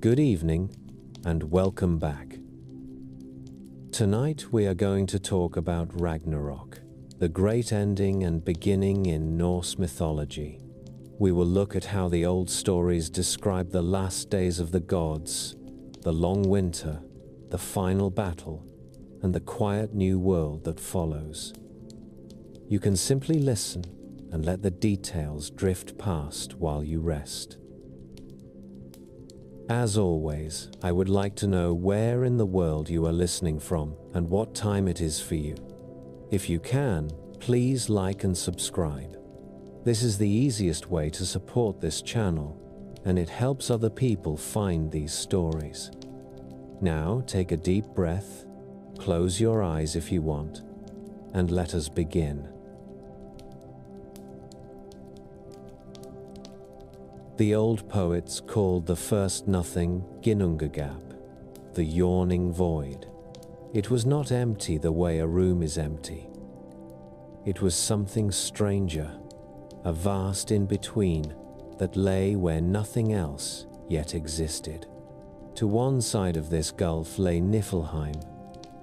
Good evening and welcome back. Tonight we are going to talk about Ragnarok, the great ending and beginning in Norse mythology. We will look at how the old stories describe the last days of the gods, the long winter, the final battle, and the quiet new world that follows. You can simply listen and let the details drift past while you rest. As always, I would like to know where in the world you are listening from and what time it is for you. If you can, please like and subscribe. This is the easiest way to support this channel, and it helps other people find these stories. Now take a deep breath, close your eyes if you want, and let us begin. The old poets called the first nothing Ginnungagap, the yawning void. It was not empty the way a room is empty. It was something stranger, a vast in-between that lay where nothing else yet existed. To one side of this gulf lay Niflheim,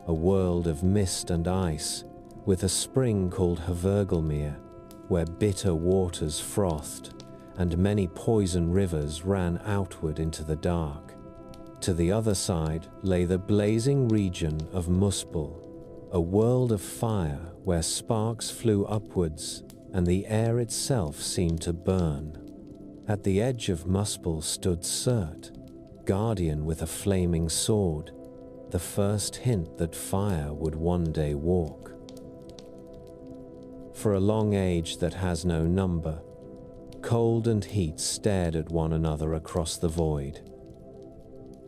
a world of mist and ice, with a spring called Hvergelmere, where bitter waters frothed and many poison rivers ran outward into the dark. To the other side lay the blazing region of Muspel, a world of fire where sparks flew upwards and the air itself seemed to burn. At the edge of Muspel stood Surt, guardian with a flaming sword, the first hint that fire would one day walk. For a long age that has no number, cold and heat stared at one another across the void.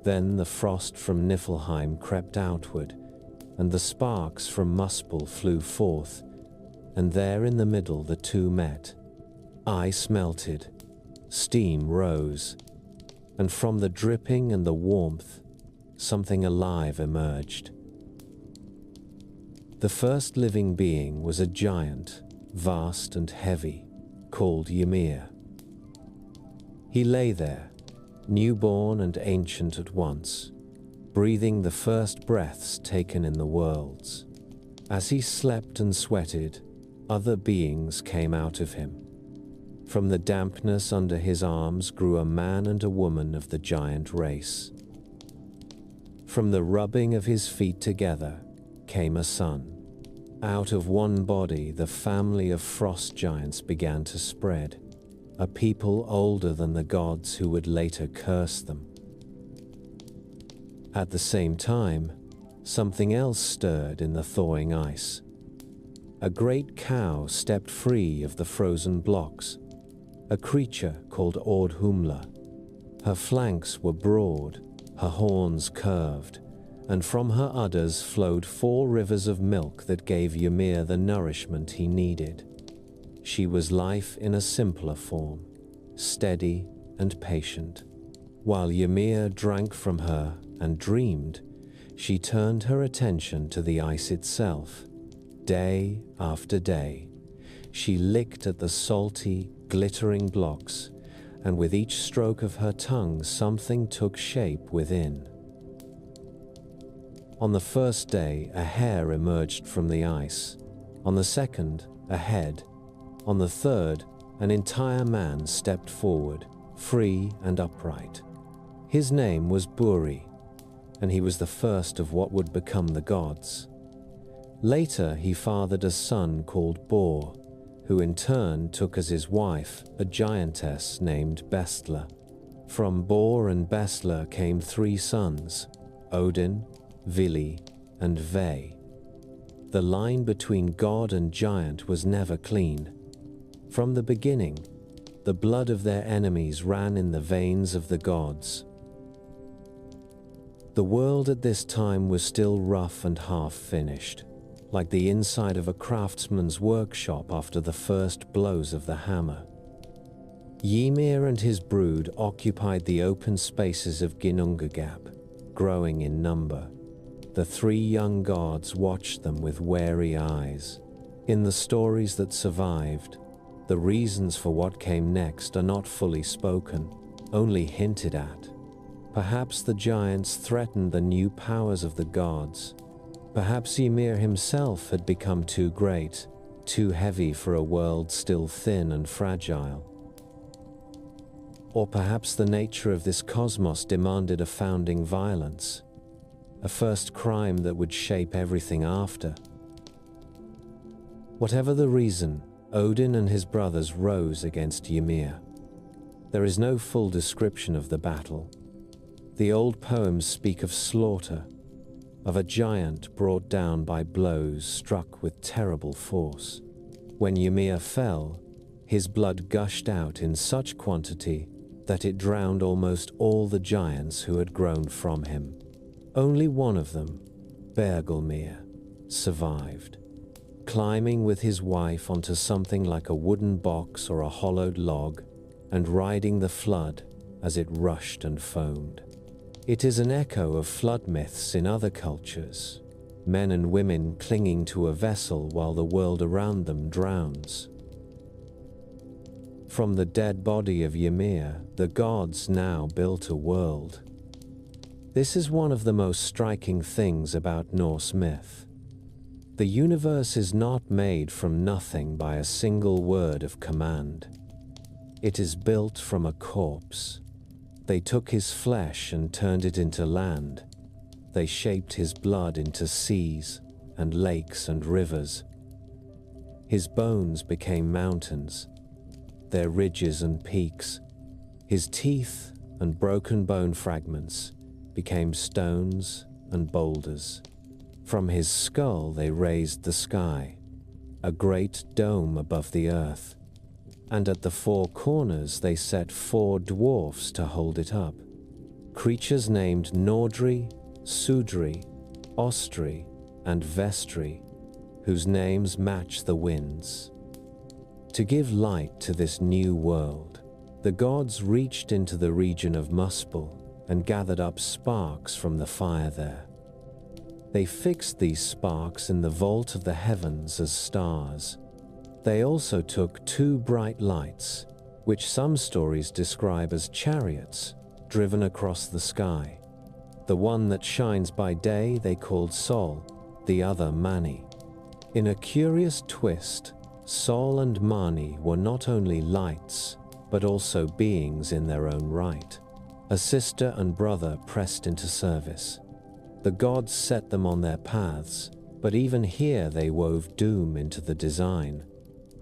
Then the frost from Niflheim crept outward, and the sparks from Muspel flew forth, and there in the middle the two met. Ice melted, steam rose, and from the dripping and the warmth, something alive emerged. The first living being was a giant, vast and heavy, called Ymir. He lay there, newborn and ancient at once, breathing the first breaths taken in the worlds. As he slept and sweated, other beings came out of him. From the dampness under his arms grew a man and a woman of the giant race. From the rubbing of his feet together came a son. Out of one body the family of frost giants began to spread, a people older than the gods who would later curse them. At the same time, something else stirred in the thawing ice. A great cow stepped free of the frozen blocks, a creature called Ordhumla. Her flanks were broad, her horns curved, and from her udders flowed 4 rivers of milk that gave Ymir the nourishment he needed. She was life in a simpler form, steady and patient. While Ymir drank from her and dreamed, she turned her attention to the ice itself. Day after day, she licked at the salty, glittering blocks, and with each stroke of her tongue something took shape within. On the first day, a hair emerged from the ice. On the second, a head. On the third, an entire man stepped forward, free and upright. His name was Buri, and he was the first of what would become the gods. Later, he fathered a son called Bor, who in turn took as his wife a giantess named Bestla. From Bor and Bestla came 3 sons, Odin, Vili, and Ve. The line between god and giant was never clean. From the beginning, the blood of their enemies ran in the veins of the gods. The world at this time was still rough and half-finished, like the inside of a craftsman's workshop after the first blows of the hammer. Ymir and his brood occupied the open spaces of Ginnungagap, growing in number. The 3 young gods watched them with wary eyes. In the stories that survived, The reasons for what came next are not fully spoken, only hinted at. Perhaps the giants threatened the new powers of the gods. Perhaps Ymir himself had become too great, too heavy for a world still thin and fragile. Or perhaps the nature of this cosmos demanded a founding violence, a first crime that would shape everything after. Whatever the reason, Odin and his brothers rose against Ymir. There is no full description of the battle. The old poems speak of slaughter, of a giant brought down by blows struck with terrible force. When Ymir fell, his blood gushed out in such quantity that it drowned almost all the giants who had grown from him. Only one of them, Bergelmir, survived, climbing with his wife onto something like a wooden box or a hollowed log and riding the flood as it rushed and foamed. It is an echo of flood myths in other cultures, men and women clinging to a vessel while the world around them drowns. From the dead body of Ymir, the gods now built a world. This is one of the most striking things about Norse myth. The universe is not made from nothing by a single word of command. It is built from a corpse. They took his flesh and turned it into land. They shaped his blood into seas and lakes and rivers. His bones became mountains, their ridges and peaks. His teeth and broken bone fragments became stones and boulders. From his skull they raised the sky, a great dome above the earth, and at the four corners they set 4 dwarfs to hold it up, creatures named Nordri, Sudri, Ostri, and Vestri, whose names match the winds. To give light to this new world, the gods reached into the region of Muspel and gathered up sparks from the fire there. They fixed these sparks in the vault of the heavens as stars. They also took 2 bright lights, which some stories describe as chariots, driven across the sky. The one that shines by day they called Sol, the other Mani. In a curious twist, Sol and Mani were not only lights, but also beings in their own right. A sister and brother pressed into service. The gods set them on their paths, but even here they wove doom into the design.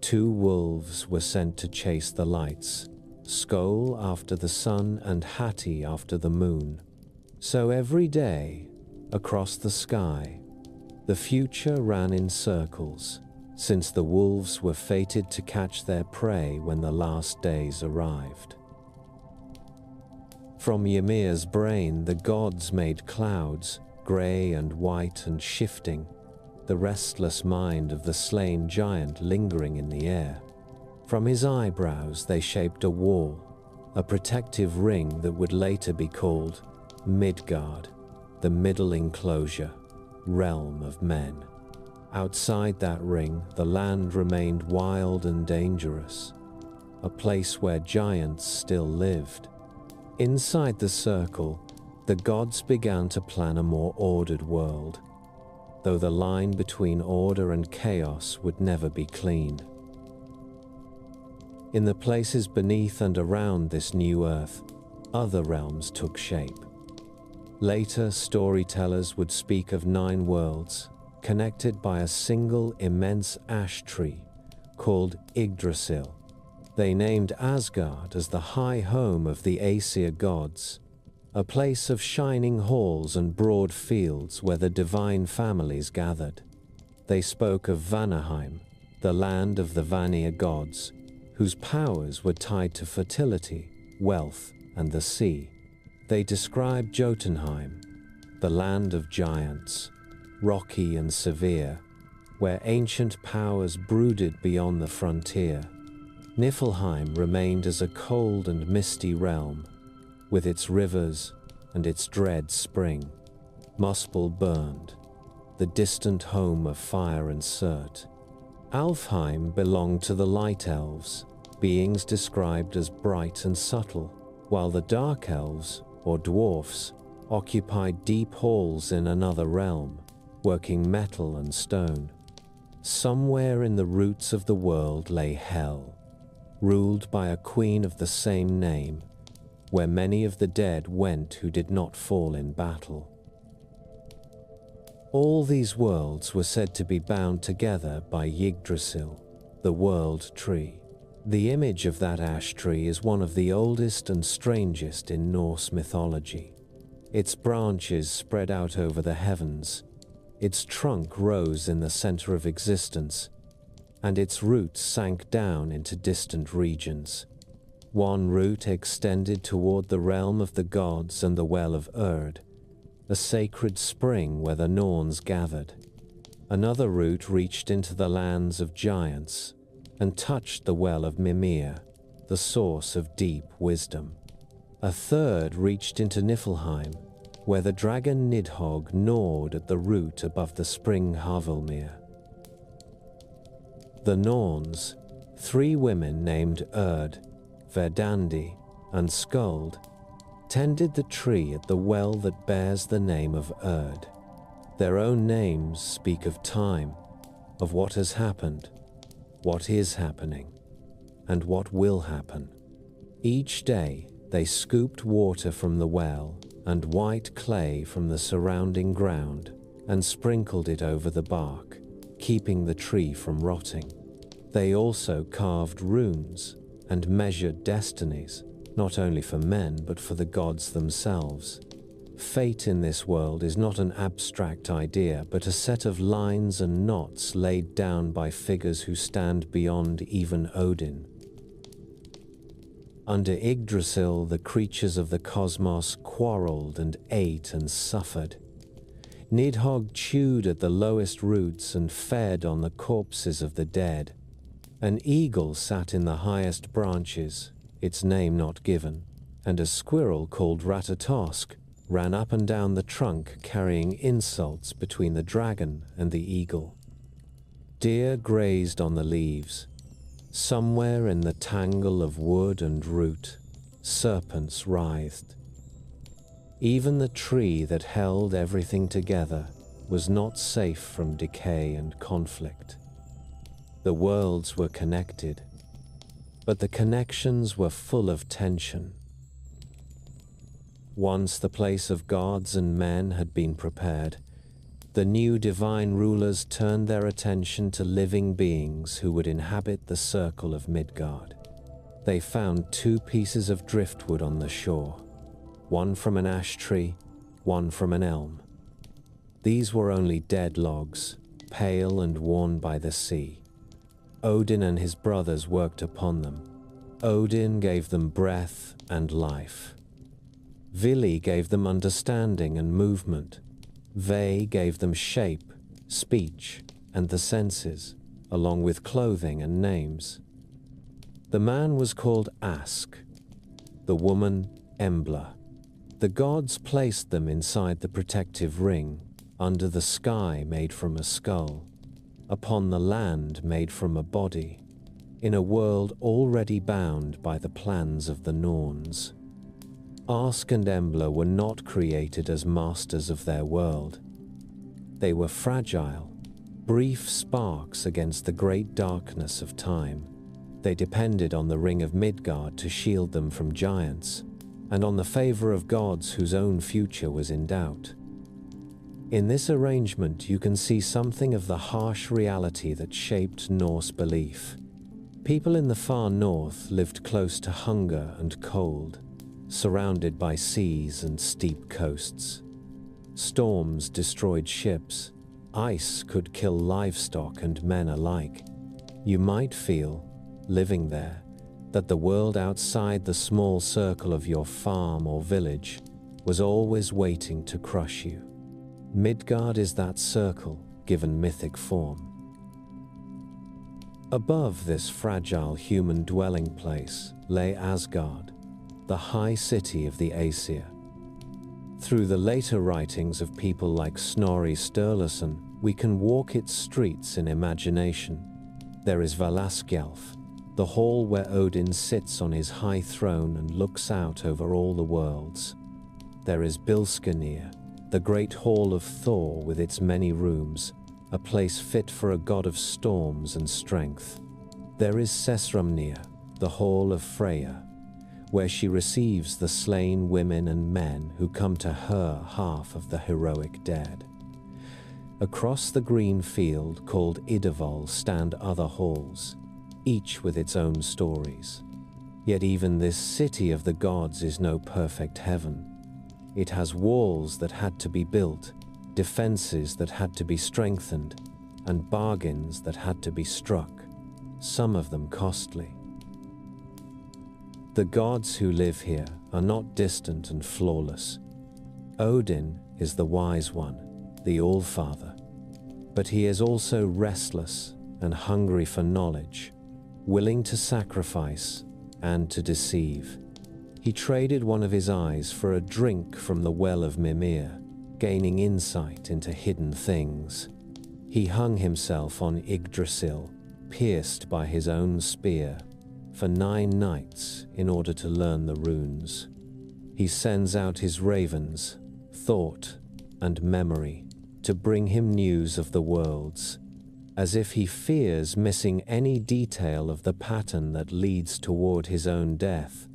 2 wolves were sent to chase the lights, Skoll after the sun and Hati after the moon. So every day, across the sky, the future ran in circles, since the wolves were fated to catch their prey when the last days arrived. From Ymir's brain, the gods made clouds, grey and white and shifting, the restless mind of the slain giant lingering in the air. From his eyebrows they shaped a wall, a protective ring that would later be called Midgard, the middle enclosure, realm of men. Outside that ring, the land remained wild and dangerous, a place where giants still lived. Inside the circle, the gods began to plan a more ordered world, though the line between order and chaos would never be clean. In the places beneath and around this new earth, other realms took shape. Later, storytellers would speak of 9 worlds, connected by a single immense ash tree called Yggdrasil. They named Asgard as the high home of the Aesir gods, a place of shining halls and broad fields where the divine families gathered. They spoke of Vanaheim, the land of the Vanir gods, whose powers were tied to fertility, wealth, and the sea. They described Jotunheim, the land of giants, rocky and severe, where ancient powers brooded beyond the frontier. Niflheim remained as a cold and misty realm, with its rivers and its dread spring. Muspel burned, the distant home of fire and Surt. Alfheim belonged to the Light Elves, beings described as bright and subtle, while the Dark Elves, or dwarfs, occupied deep halls in another realm, working metal and stone. Somewhere in the roots of the world lay Hell, ruled by a queen of the same name, where many of the dead went who did not fall in battle. All these worlds were said to be bound together by Yggdrasil, the World Tree. The image of that ash tree is one of the oldest and strangest in Norse mythology. Its branches spread out over the heavens, its trunk rose in the center of existence, and its roots sank down into distant regions. One root extended toward the realm of the gods and the Well of Erd, a sacred spring where the Norns gathered. Another root reached into the lands of giants and touched the Well of Mimir, the source of deep wisdom. A third reached into Niflheim, where the dragon Nidhogg gnawed at the root above the spring Havelmir. The Norns, 3 women named Erd, Verdandi, and Skuld, tended the tree at the well that bears the name of Erd. Their own names speak of time, of what has happened, what is happening, and what will happen. Each day, they scooped water from the well and white clay from the surrounding ground and sprinkled it over the bark, keeping the tree from rotting. They also carved runes and measured destinies, not only for men but for the gods themselves. Fate in this world is not an abstract idea, but a set of lines and knots laid down by figures who stand beyond even Odin. Under Yggdrasil, the creatures of the cosmos quarreled and ate and suffered. Nidhogg chewed at the lowest roots and fed on the corpses of the dead. An eagle sat in the highest branches, its name not given, and a squirrel called Ratatosk ran up and down the trunk carrying insults between the dragon and the eagle. Deer grazed on the leaves. Somewhere in the tangle of wood and root, serpents writhed. Even the tree that held everything together was not safe from decay and conflict. The worlds were connected, but the connections were full of tension. Once the place of gods and men had been prepared, the new divine rulers turned their attention to living beings who would inhabit the circle of Midgard. They found 2 pieces of driftwood on the shore, one from an ash tree, one from an elm. These were only dead logs, pale and worn by the sea. Odin and his brothers worked upon them. Odin gave them breath and life. Vili gave them understanding and movement. Ve gave them shape, speech, and the senses, along with clothing and names. The man was called Ask, the woman Embla. The gods placed them inside the protective ring, under the sky made from a skull, upon the land made from a body, in a world already bound by the plans of the Norns. Ask and Embla were not created as masters of their world. They were fragile, brief sparks against the great darkness of time. They depended on the ring of Midgard to shield them from giants, and on the favor of gods whose own future was in doubt. In this arrangement, you can see something of the harsh reality that shaped Norse belief. People in the far north lived close to hunger and cold, surrounded by seas and steep coasts. Storms destroyed ships. Ice could kill livestock and men alike. You might feel, living there, that the world outside the small circle of your farm or village was always waiting to crush you. Midgard is that circle, given mythic form. Above this fragile human dwelling place lay Asgard, the high city of the Aesir. Through the later writings of people like Snorri Sturluson, we can walk its streets in imagination. There is Valaskjalf, the hall where Odin sits on his high throne and looks out over all the worlds. There is Bilskirnir, the great hall of Thor with its many rooms, a place fit for a god of storms and strength. There is Sesrumnir, the hall of Freyja, where she receives the slain women and men who come to her half of the heroic dead. Across the green field called Idavol stand other halls, each with its own stories. Yet even this city of the gods is no perfect heaven. It has walls that had to be built, defenses that had to be strengthened, and bargains that had to be struck, some of them costly. The gods who live here are not distant and flawless. Odin is the wise one, the All-Father, but he is also restless and hungry for knowledge, willing to sacrifice and to deceive. He traded one of his eyes for a drink from the well of Mimir, gaining insight into hidden things. He hung himself on Yggdrasil, pierced by his own spear, for 9 nights in order to learn the runes. He sends out his ravens, thought and memory, to bring him news of the worlds, as if he fears missing any detail of the pattern that leads toward his own death.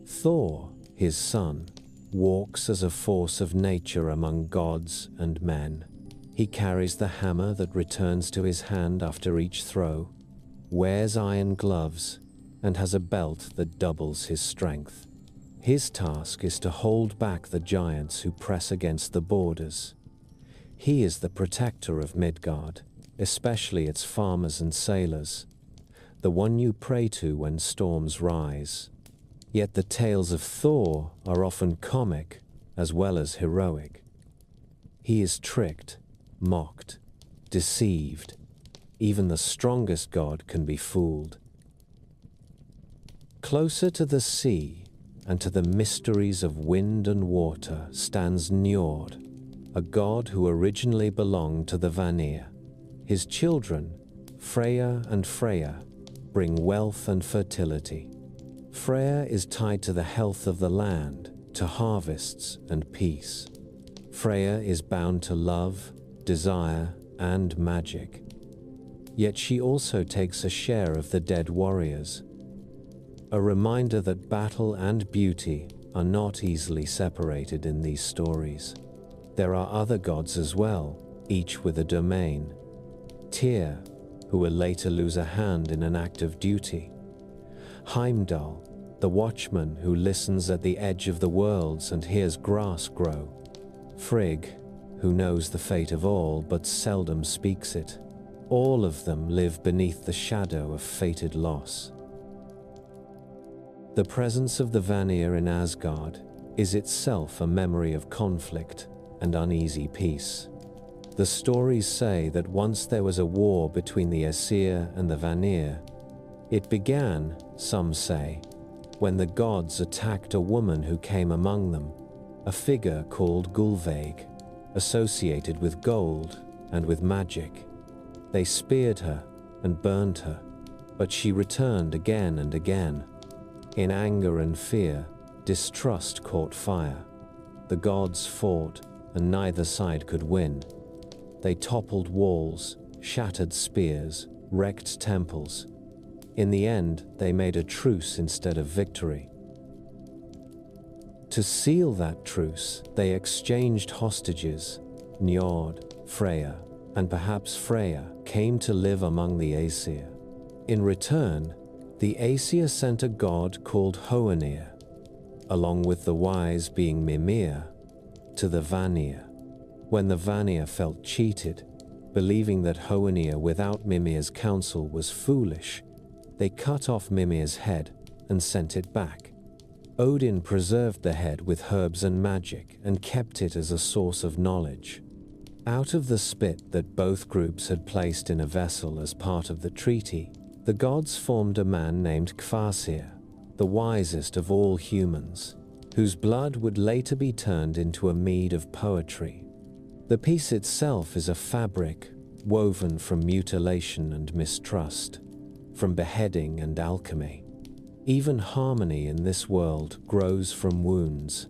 Thor, his son, walks as a force of nature among gods and men. He carries the hammer that returns to his hand after each throw, wears iron gloves, and has a belt that doubles his strength. His task is to hold back the giants who press against the borders. He is the protector of Midgard, especially its farmers and sailors, the one you pray to when storms rise. Yet the tales of Thor are often comic as well as heroic. He is tricked, mocked, deceived. Even the strongest god can be fooled. Closer to the sea and to the mysteries of wind and water stands Njord, a god who originally belonged to the Vanir. His children, Freyja and Freya, bring wealth and fertility. Freya is tied to the health of the land, to harvests and peace. Freya is bound to love, desire, and magic. Yet she also takes a share of the dead warriors, a reminder that battle and beauty are not easily separated in these stories. There are other gods as well, each with a domain. Tyr, who will later lose a hand in an act of duty. Heimdall, the watchman who listens at the edge of the worlds and hears grass grow. Frigg, who knows the fate of all but seldom speaks it. All of them live beneath the shadow of fated loss. The presence of the Vanir in Asgard is itself a memory of conflict and uneasy peace. The stories say that once there was a war between the Aesir and the Vanir. It began, some say, when the gods attacked a woman who came among them, a figure called Gulveig, associated with gold and with magic. They speared her and burned her, but she returned again and again. In anger and fear, distrust caught fire. The gods fought, and neither side could win. They toppled walls, shattered spears, wrecked temples. In the end, they made a truce instead of victory. To seal that truce, they exchanged hostages. Njord, Freya, and perhaps Freya came to live among the Aesir. In return, the Aesir sent a god called Hoenir, along with the wise being Mimir, to the Vanir. When the Vanir felt cheated, believing that Hoenir without Mimir's counsel was foolish, they cut off Mimir's head and sent it back. Odin preserved the head with herbs and magic and kept it as a source of knowledge. Out of the spit that both groups had placed in a vessel as part of the treaty, the gods formed a man named Kvasir, the wisest of all humans, whose blood would later be turned into a mead of poetry. The piece itself is a fabric woven from mutilation and mistrust, from beheading and alchemy. Even harmony in this world grows from wounds.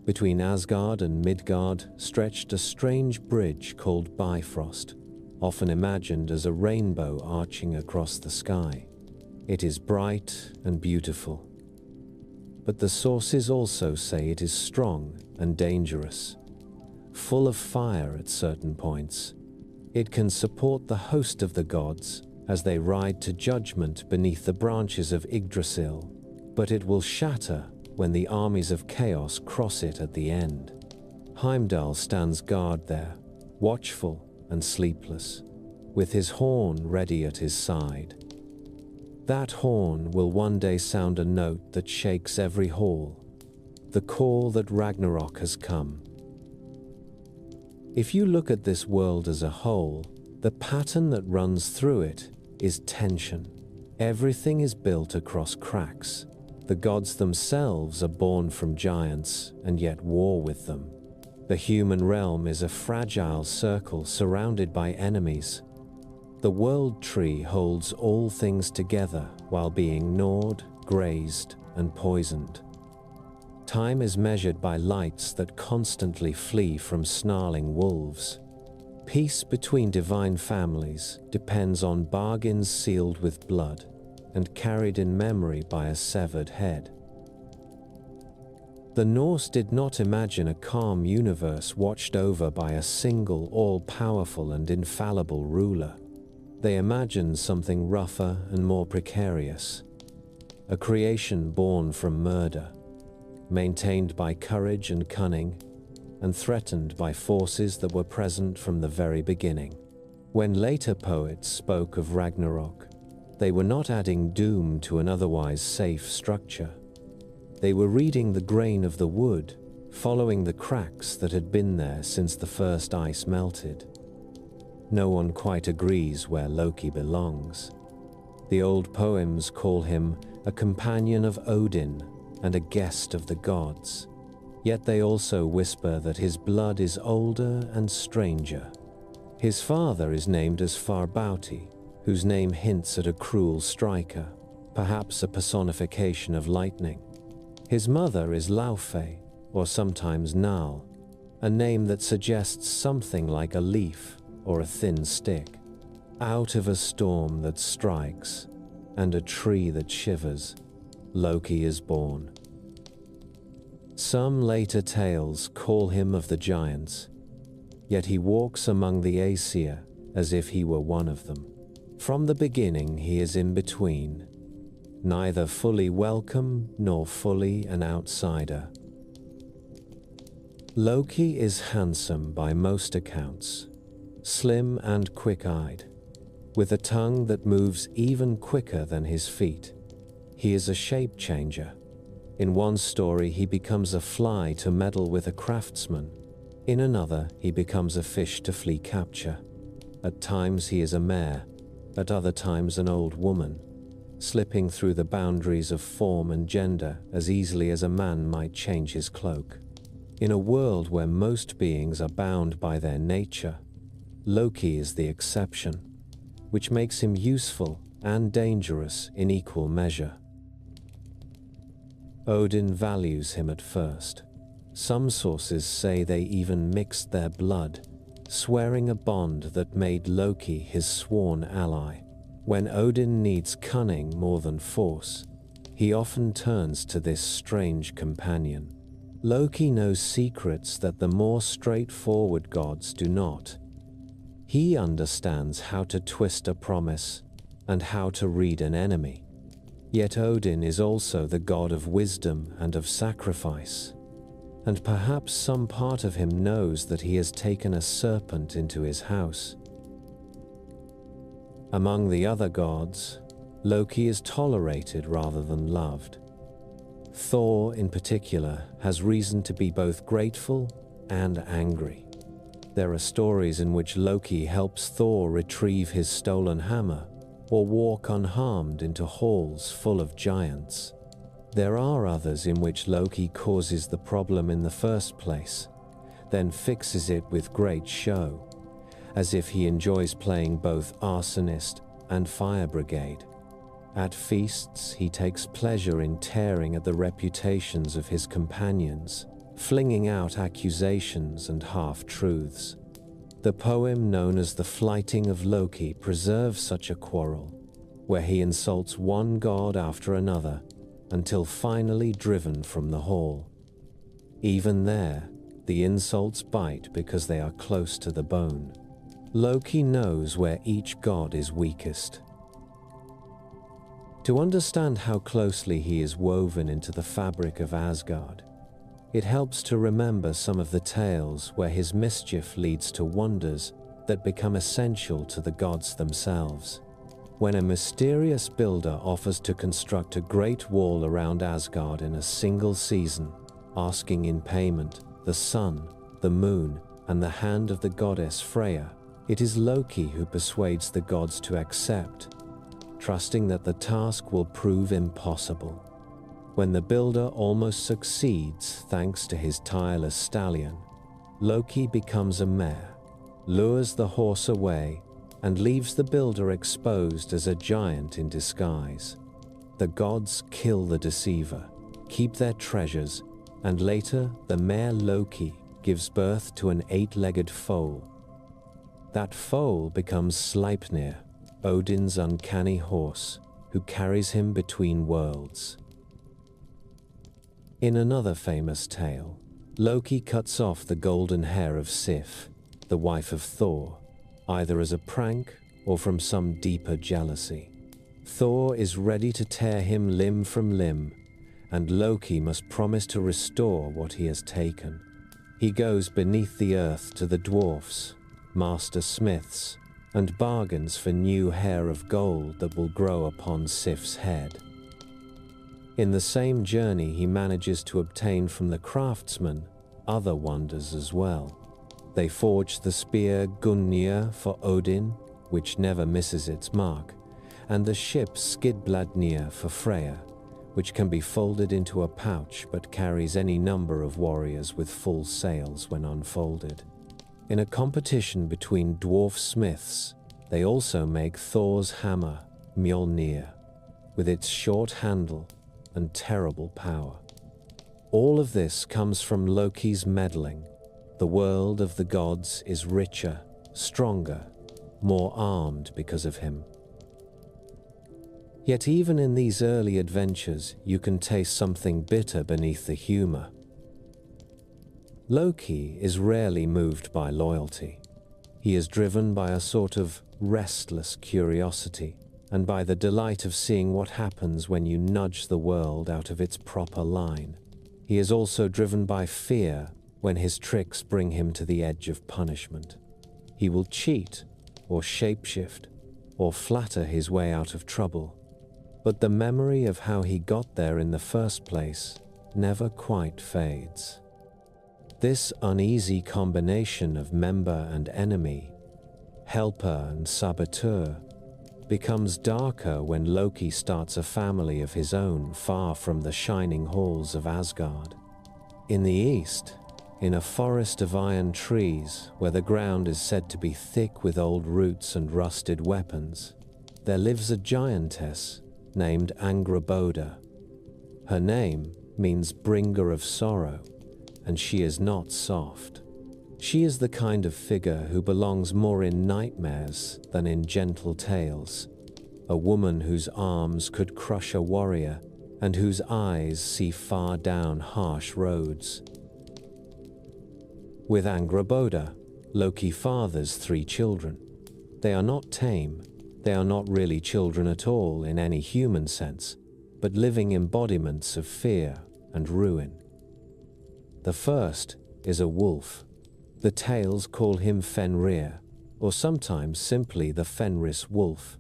Between Asgard and Midgard stretched a strange bridge called Bifrost, often imagined as a rainbow arching across the sky. It is bright and beautiful. But the sources also say it is strong and dangerous, full of fire at certain points. It can support the host of the gods as they ride to judgment beneath the branches of Yggdrasil, but it will shatter when the armies of chaos cross it at the end. Heimdall stands guard there, watchful and sleepless, with his horn ready at his side. That horn will one day sound a note that shakes every hall, the call that Ragnarok has come. If you look at this world as a whole, the pattern that runs through it is tension. Everything is built across cracks. The gods themselves are born from giants and yet war with them. The human realm is a fragile circle surrounded by enemies. The world tree holds all things together while being gnawed, grazed, and poisoned. Time is measured by lights that constantly flee from snarling wolves. Peace between divine families depends on bargains sealed with blood and carried in memory by a severed head. The Norse did not imagine a calm universe watched over by a single, all-powerful and infallible ruler. They imagined something rougher and more precarious, a creation born from murder, maintained by courage and cunning, and threatened by forces that were present from the very beginning. When later poets spoke of Ragnarok, they were not adding doom to an otherwise safe structure. They were reading the grain of the wood, following the cracks that had been there since the first ice melted. No one quite agrees where Loki belongs. The old poems call him a companion of Odin and a guest of the gods. Yet they also whisper that his blood is older and stranger. His father is named as Farbauti, whose name hints at a cruel striker, perhaps a personification of lightning. His mother is Laufey, or sometimes Nal, a name that suggests something like a leaf or a thin stick. Out of a storm that strikes and a tree that shivers, Loki is born. Some later tales call him of the giants, yet he walks among the Aesir as if he were one of them. From the beginning he is in between, neither fully welcome nor fully an outsider. Loki is handsome by most accounts, slim and quick-eyed, with a tongue that moves even quicker than his feet. He is a shape changer. In one story, he becomes a fly to meddle with a craftsman. In another, he becomes a fish to flee capture. At times, he is a mare, at other times, an old woman, slipping through the boundaries of form and gender as easily as a man might change his cloak. In a world where most beings are bound by their nature, Loki is the exception, which makes him useful and dangerous in equal measure. Odin values him at first. Some sources say they even mixed their blood, swearing a bond that made Loki his sworn ally. When Odin needs cunning more than force, he often turns to this strange companion. Loki knows secrets that the more straightforward gods do not. He understands how to twist a promise and how to read an enemy. Yet Odin is also the god of wisdom and of sacrifice, and perhaps some part of him knows that he has taken a serpent into his house. Among the other gods, Loki is tolerated rather than loved. Thor, in particular, has reason to be both grateful and angry. There are stories in which Loki helps Thor retrieve his stolen hammer or walk unharmed into halls full of giants. There are others in which Loki causes the problem in the first place, then fixes it with great show, as if he enjoys playing both arsonist and fire brigade. At feasts, he takes pleasure in tearing at the reputations of his companions, flinging out accusations and half-truths. The poem known as The Flighting of Loki preserves such a quarrel, where he insults one god after another until finally driven from the hall. Even there, the insults bite because they are close to the bone. Loki knows where each god is weakest. To understand how closely he is woven into the fabric of Asgard, it helps to remember some of the tales where his mischief leads to wonders that become essential to the gods themselves. When a mysterious builder offers to construct a great wall around Asgard in a single season, asking in payment the sun, the moon, and the hand of the goddess Freya, it is Loki who persuades the gods to accept, trusting that the task will prove impossible. When the builder almost succeeds thanks to his tireless stallion, Loki becomes a mare, lures the horse away, and leaves the builder exposed as a giant in disguise. The gods kill the deceiver, keep their treasures, and later the mare Loki gives birth to an 8-legged foal. That foal becomes Sleipnir, Odin's uncanny horse, who carries him between worlds. In another famous tale, Loki cuts off the golden hair of Sif, the wife of Thor, either as a prank or from some deeper jealousy. Thor is ready to tear him limb from limb, and Loki must promise to restore what he has taken. He goes beneath the earth to the dwarfs, master smiths, and bargains for new hair of gold that will grow upon Sif's head. In the same journey, he manages to obtain from the craftsmen other wonders as well. They forge the spear Gungnir for Odin, which never misses its mark, and the ship Skidbladnir for Freya, which can be folded into a pouch but carries any number of warriors with full sails when unfolded. In a competition between dwarf smiths, they also make Thor's hammer, Mjolnir, with its short handle and terrible power. All of this comes from Loki's meddling. The world of the gods is richer, stronger, more armed because of him. Yet even in these early adventures, you can taste something bitter beneath the humor. Loki is rarely moved by loyalty. He is driven by a sort of restless curiosity and by the delight of seeing what happens when you nudge the world out of its proper line. He is also driven by fear when his tricks bring him to the edge of punishment. He will cheat or shapeshift or flatter his way out of trouble, but the memory of how he got there in the first place never quite fades. This uneasy combination of member and enemy, helper and saboteur, becomes darker when Loki starts a family of his own far from the shining halls of Asgard. In the east, in a forest of iron trees where the ground is said to be thick with old roots and rusted weapons, there lives a giantess named Angrboda. Her name means bringer of sorrow, and she is not soft. She is the kind of figure who belongs more in nightmares than in gentle tales, a woman whose arms could crush a warrior and whose eyes see far down harsh roads. With Angrboda, Loki fathers 3 children. They are not tame, they are not really children at all in any human sense, but living embodiments of fear and ruin. The first is a wolf. The tales call him Fenrir, or sometimes simply the Fenris wolf.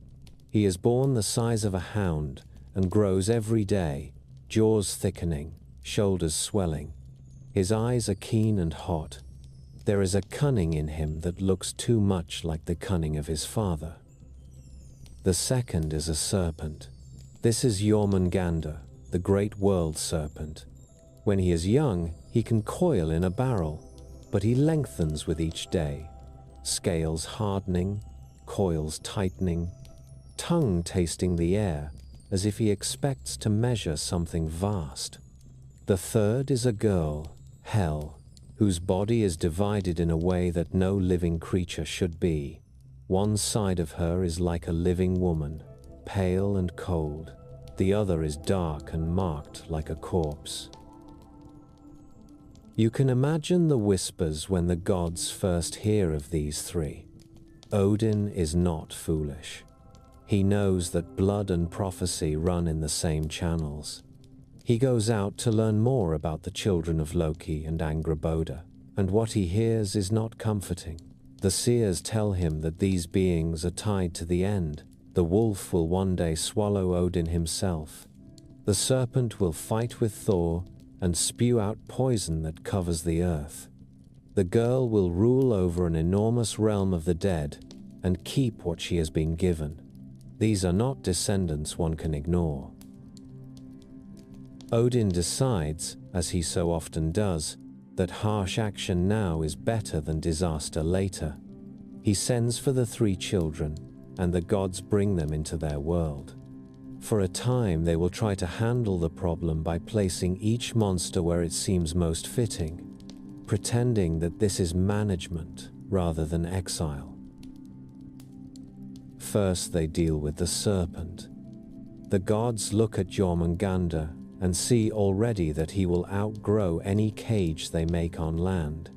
He is born the size of a hound and grows every day, jaws thickening, shoulders swelling. His eyes are keen and hot. There is a cunning in him that looks too much like the cunning of his father. The second is a serpent. This is Jormungandr, the great world serpent. When he is young, he can coil in a barrel, but he lengthens with each day. scales hardening, coils tightening, tongue tasting the air as if he expects to measure something vast. The third is a girl, Hel, whose body is divided in a way that no living creature should be. One side of her is like a living woman, pale and cold. The other is dark and marked like a corpse. You can imagine the whispers when the gods first hear of these three. Odin is not foolish. He knows that blood and prophecy run in the same channels. He goes out to learn more about the children of Loki and Angrboda, and what he hears is not comforting. The seers tell him that these beings are tied to the end. The wolf will one day swallow Odin himself. The serpent will fight with Thor and spew out poison that covers the earth. The girl will rule over an enormous realm of the dead and keep what she has been given. These are not descendants one can ignore. Odin decides, as he so often does, that harsh action now is better than disaster later. He sends for the three children, and the gods bring them into their world. For a time they will try to handle the problem by placing each monster where it seems most fitting, pretending that this is management rather than exile. First they deal with the serpent. The gods look at Jormungandr and see already that he will outgrow any cage they make on land.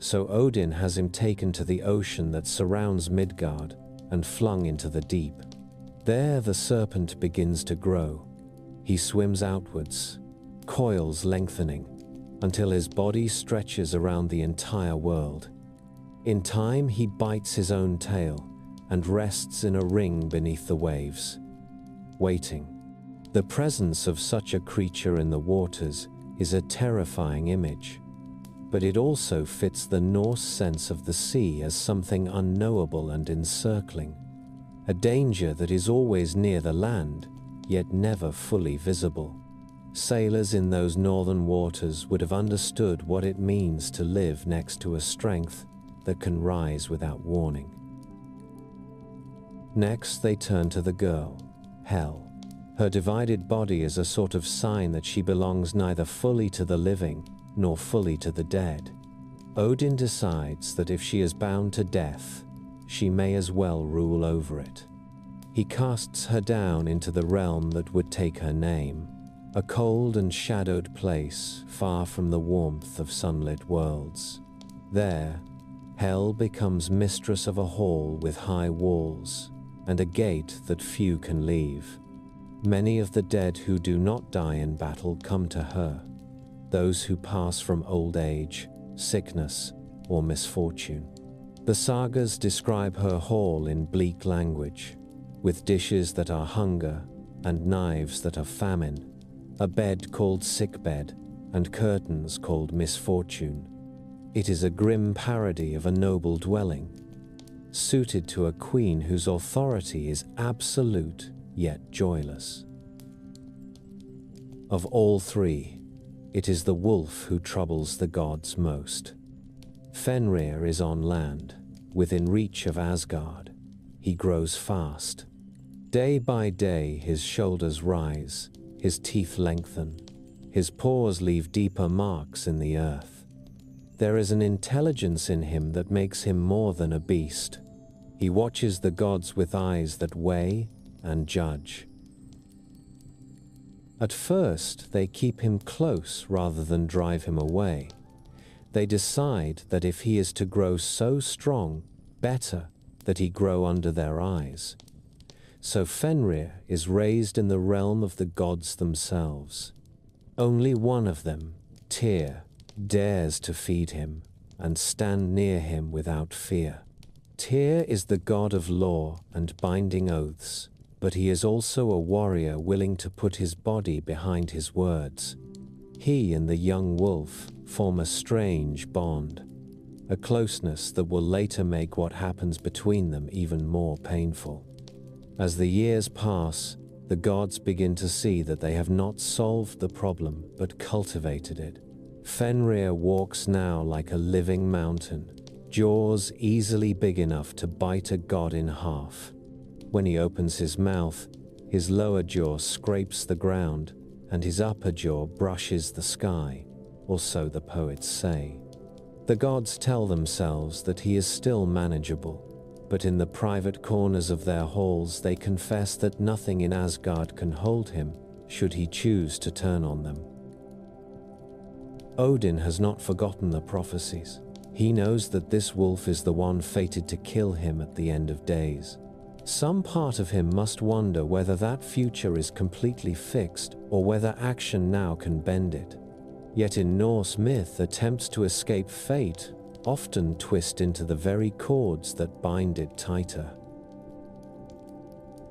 So Odin has him taken to the ocean that surrounds Midgard and flung into the deep. There the serpent begins to grow. He swims outwards, coils lengthening, until his body stretches around the entire world. In time he bites his own tail and rests in a ring beneath the waves, waiting. The presence of such a creature in the waters is a terrifying image, but it also fits the Norse sense of the sea as something unknowable and encircling, a danger that is always near the land, yet never fully visible. Sailors in those northern waters would have understood what it means to live next to a strength that can rise without warning. Next, they turn to the girl, Hel. Her divided body is a sort of sign that she belongs neither fully to the living nor fully to the dead. Odin decides that if she is bound to death, she may as well rule over it. He casts her down into the realm that would take her name, a cold and shadowed place far from the warmth of sunlit worlds. There, Hel becomes mistress of a hall with high walls and a gate that few can leave. Many of the dead who do not die in battle come to her, those who pass from old age, sickness, or misfortune. The sagas describe her hall in bleak language, with dishes that are hunger and knives that are famine, a bed called sickbed and curtains called misfortune. It is a grim parody of a noble dwelling, suited to a queen whose authority is absolute yet joyless. Of all three, it is the wolf who troubles the gods most. Fenrir is on land, within reach of Asgard. He grows fast. Day by day his shoulders rise, his teeth lengthen, his paws leave deeper marks in the earth. There is an intelligence in him that makes him more than a beast. He watches the gods with eyes that weigh and judge. At first, they keep him close rather than drive him away. They decide that if he is to grow so strong, better that he grow under their eyes. So Fenrir is raised in the realm of the gods themselves. Only one of them, Tyr, dares to feed him and stand near him without fear. Tyr is the god of law and binding oaths, but he is also a warrior willing to put his body behind his words. He and the young wolf form a strange bond, a closeness that will later make what happens between them even more painful. As the years pass, the gods begin to see that they have not solved the problem but cultivated it. Fenrir walks now like a living mountain, jaws easily big enough to bite a god in half. When he opens his mouth, his lower jaw scrapes the ground and his upper jaw brushes the sky, or so the poets say. The gods tell themselves that he is still manageable, but in the private corners of their halls they confess that nothing in Asgard can hold him, should he choose to turn on them. Odin has not forgotten the prophecies. He knows that this wolf is the one fated to kill him at the end of days. Some part of him must wonder whether that future is completely fixed or whether action now can bend it. Yet in Norse myth, attempts to escape fate often twist into the very cords that bind it tighter.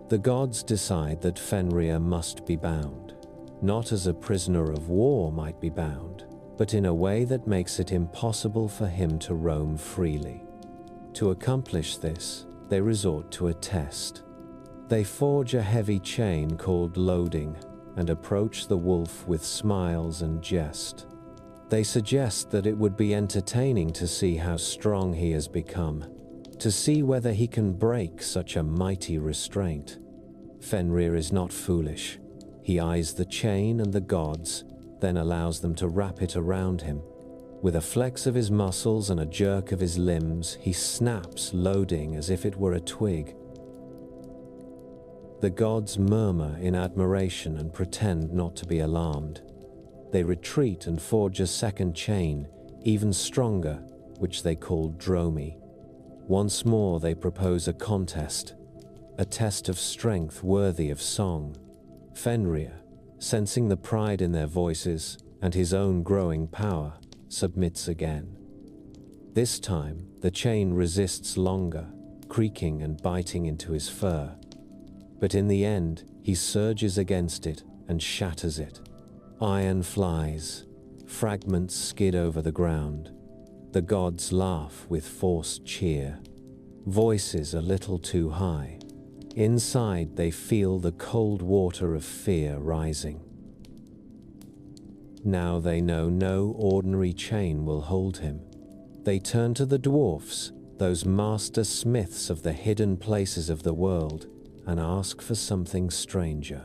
The gods decide that Fenrir must be bound, not as a prisoner of war might be bound, but in a way that makes it impossible for him to roam freely. To accomplish this, they resort to a test. They forge a heavy chain called loading and approach the wolf with smiles and jest. They suggest that it would be entertaining to see how strong he has become, to see whether he can break such a mighty restraint. Fenrir is not foolish. He eyes the chain and the gods, then allows them to wrap it around him. With a flex of his muscles and a jerk of his limbs, he snaps loading as if it were a twig. The gods murmur in admiration and pretend not to be alarmed. They retreat and forge a second chain, even stronger, which they call Dromi. Once more they propose a contest, a test of strength worthy of song. Fenrir, sensing the pride in their voices and his own growing power, submits again. This time, the chain resists longer, creaking and biting into his fur. But in the end, he surges against it and shatters it. Iron flies, fragments skid over the ground. The gods laugh with forced cheer. Voices a little too high. Inside they feel the cold water of fear rising. Now they know no ordinary chain will hold him. They turn to the dwarfs, those master smiths of the hidden places of the world, and ask for something stranger.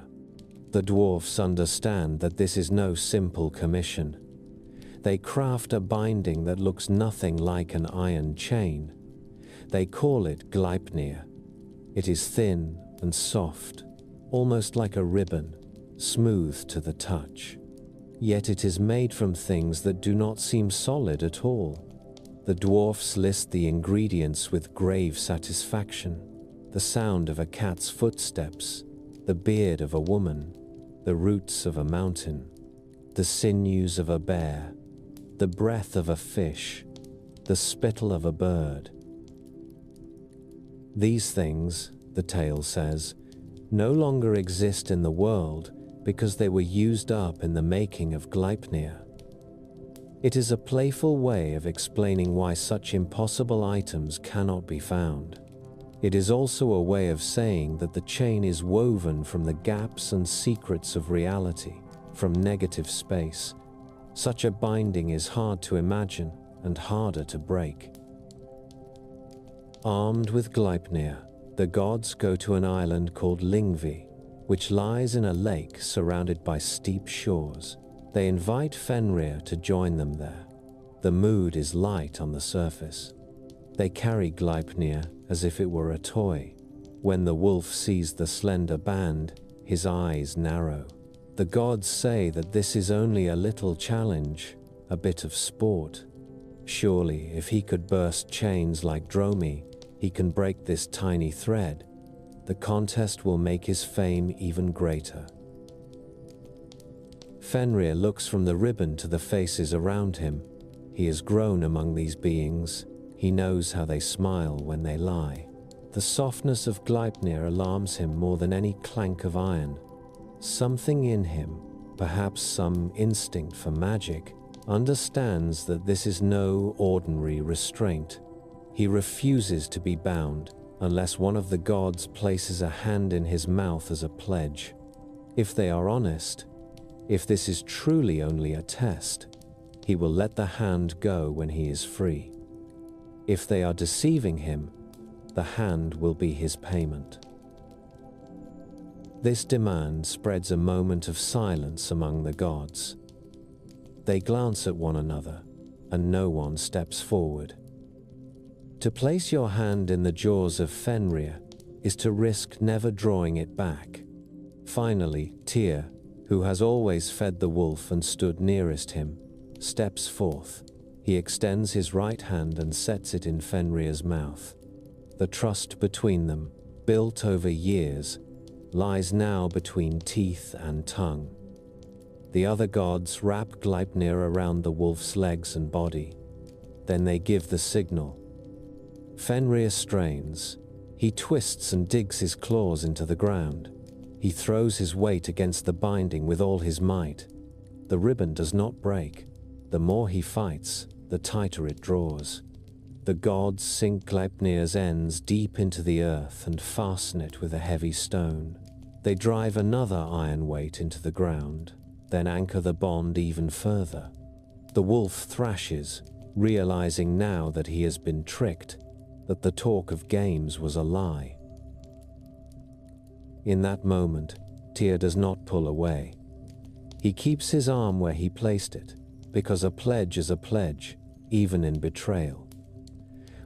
The dwarfs understand that this is no simple commission. They craft a binding that looks nothing like an iron chain. They call it Gleipnir. It is thin and soft, almost like a ribbon, smooth to the touch. Yet it is made from things that do not seem solid at all. The dwarfs list the ingredients with grave satisfaction. The sound of a cat's footsteps, the beard of a woman, the roots of a mountain, the sinews of a bear, the breath of a fish, the spittle of a bird. These things, the tale says, no longer exist in the world because they were used up in the making of Gleipnir. It is a playful way of explaining why such impossible items cannot be found. It is also a way of saying that the chain is woven from the gaps and secrets of reality, from negative space. Such a binding is hard to imagine and harder to break. Armed with Gleipnir, the gods go to an island called Lyngvi, which lies in a lake surrounded by steep shores. They invite Fenrir to join them there. The mood is light on the surface. They carry Gleipnir as if it were a toy. When the wolf sees the slender band, his eyes narrow. The gods say that this is only a little challenge, a bit of sport. Surely, if he could burst chains like Dromi, he can break this tiny thread. The contest will make his fame even greater. Fenrir looks from the ribbon to the faces around him. He has grown among these beings. He knows how they smile when they lie. The softness of Gleipnir alarms him more than any clank of iron. Something in him, perhaps some instinct for magic, understands that this is no ordinary restraint. He refuses to be bound unless one of the gods places a hand in his mouth as a pledge. If they are honest, if this is truly only a test, he will let the hand go when he is free. If they are deceiving him, the hand will be his payment. This demand spreads a moment of silence among the gods. They glance at one another, and no one steps forward. To place your hand in the jaws of Fenrir is to risk never drawing it back. Finally, Tyr, who has always fed the wolf and stood nearest him, steps forth. He extends his right hand and sets it in Fenrir's mouth. The trust between them, built over years, lies now between teeth and tongue. The other gods wrap Gleipnir around the wolf's legs and body. Then they give the signal. Fenrir strains. He twists and digs his claws into the ground. He throws his weight against the binding with all his might. The ribbon does not break. The more he fights, the tighter it draws. The gods sink Gleipnir's ends deep into the earth and fasten it with a heavy stone. They drive another iron weight into the ground, then anchor the bond even further. The wolf thrashes, realizing now that he has been tricked, that the talk of games was a lie. In that moment, Tyr does not pull away. He keeps his arm where he placed it, because a pledge is a pledge, even in betrayal.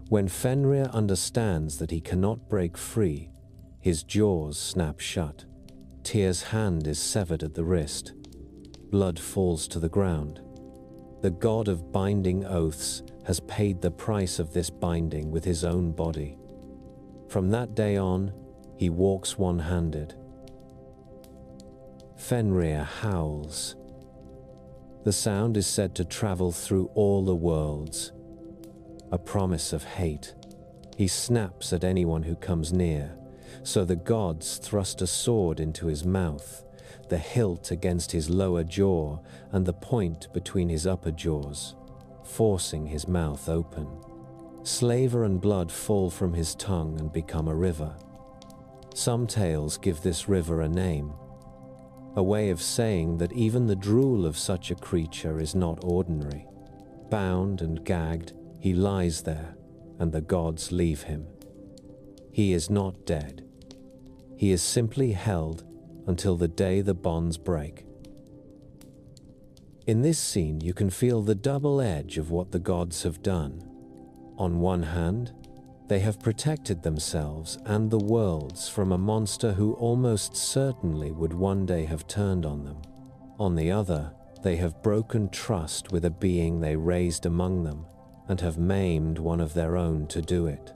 When Fenrir understands that he cannot break free, his jaws snap shut. Tyr's hand is severed at the wrist. Blood falls to the ground. The god of binding oaths has paid the price of this binding with his own body. From that day on, he walks one-handed. Fenrir howls. The sound is said to travel through all the worlds. A promise of hate. He snaps at anyone who comes near, so the gods thrust a sword into his mouth, the hilt against his lower jaw and the point between his upper jaws, forcing his mouth open. Slaver and blood fall from his tongue and become a river. Some tales give this river a name, a way of saying that even the drool of such a creature is not ordinary. Bound and gagged, he lies there, and the gods leave him. He is not dead. He is simply held until the day the bonds break. In this scene, you can feel the double edge of what the gods have done. On one hand, they have protected themselves and the worlds from a monster who almost certainly would one day have turned on them. On the other, they have broken trust with a being they raised among them and have maimed one of their own to do it.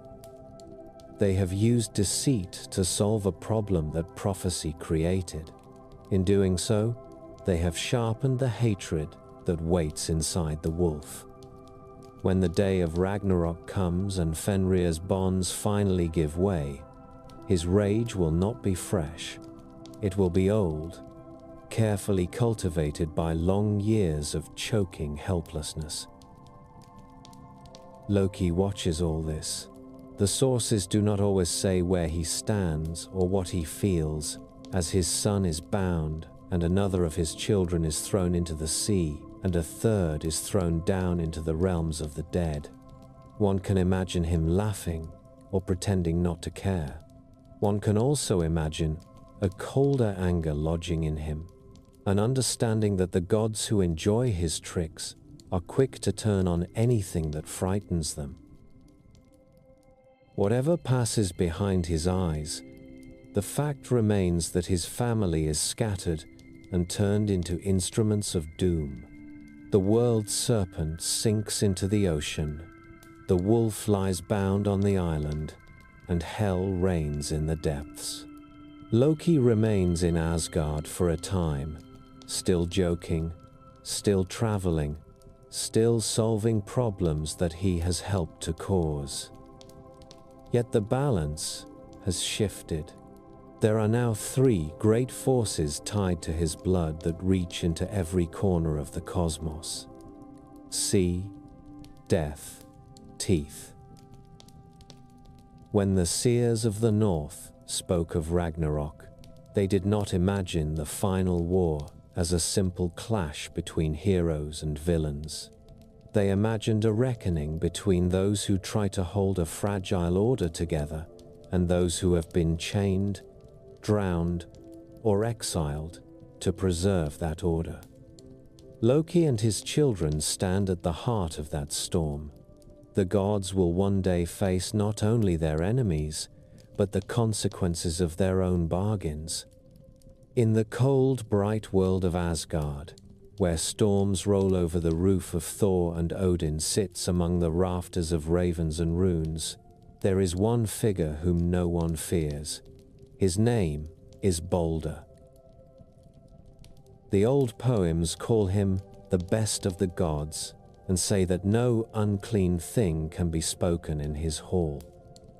They have used deceit to solve a problem that prophecy created. In doing so, they have sharpened the hatred that waits inside the wolf. When the day of Ragnarok comes and Fenrir's bonds finally give way, his rage will not be fresh. It will be old, carefully cultivated by long years of choking helplessness. Loki watches all this. The sources do not always say where he stands or what he feels, as his son is bound and another of his children is thrown into the sea, and a third is thrown down into the realms of the dead. One can imagine him laughing or pretending not to care. One can also imagine a colder anger lodging in him, an understanding that the gods who enjoy his tricks are quick to turn on anything that frightens them. Whatever passes behind his eyes, the fact remains that his family is scattered and turned into instruments of doom. The world serpent sinks into the ocean, the wolf lies bound on the island, and hell reigns in the depths. Loki remains in Asgard for a time, still joking, still traveling, still solving problems that he has helped to cause. Yet the balance has shifted. There are now 3 great forces tied to his blood that reach into every corner of the cosmos: sea, death, teeth. When the seers of the North spoke of Ragnarok, they did not imagine the final war as a simple clash between heroes and villains. They imagined a reckoning between those who try to hold a fragile order together and those who have been chained, drowned, or exiled to preserve that order. Loki and his children stand at the heart of that storm. The gods will one day face not only their enemies, but the consequences of their own bargains. In the cold, bright world of Asgard, where storms roll over the roof of Thor and Odin sits among the rafters of ravens and runes, there is one figure whom no one fears. His name is Balder. The old poems call him the best of the gods and say that no unclean thing can be spoken in his hall.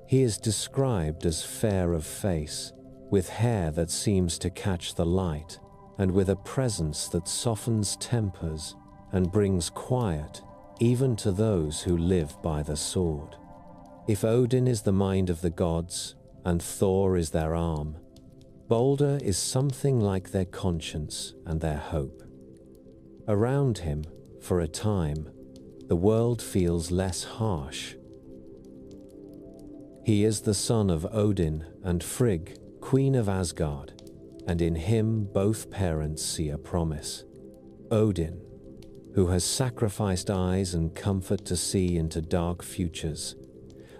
He is described as fair of face, with hair that seems to catch the light, and with a presence that softens tempers and brings quiet even to those who live by the sword. If Odin is the mind of the gods and Thor is their arm, Balder is something like their conscience and their hope. Around him, for a time, the world feels less harsh. He is the son of Odin and Frigg, queen of Asgard, and in him both parents see a promise. Odin, who has sacrificed eyes and comfort to see into dark futures,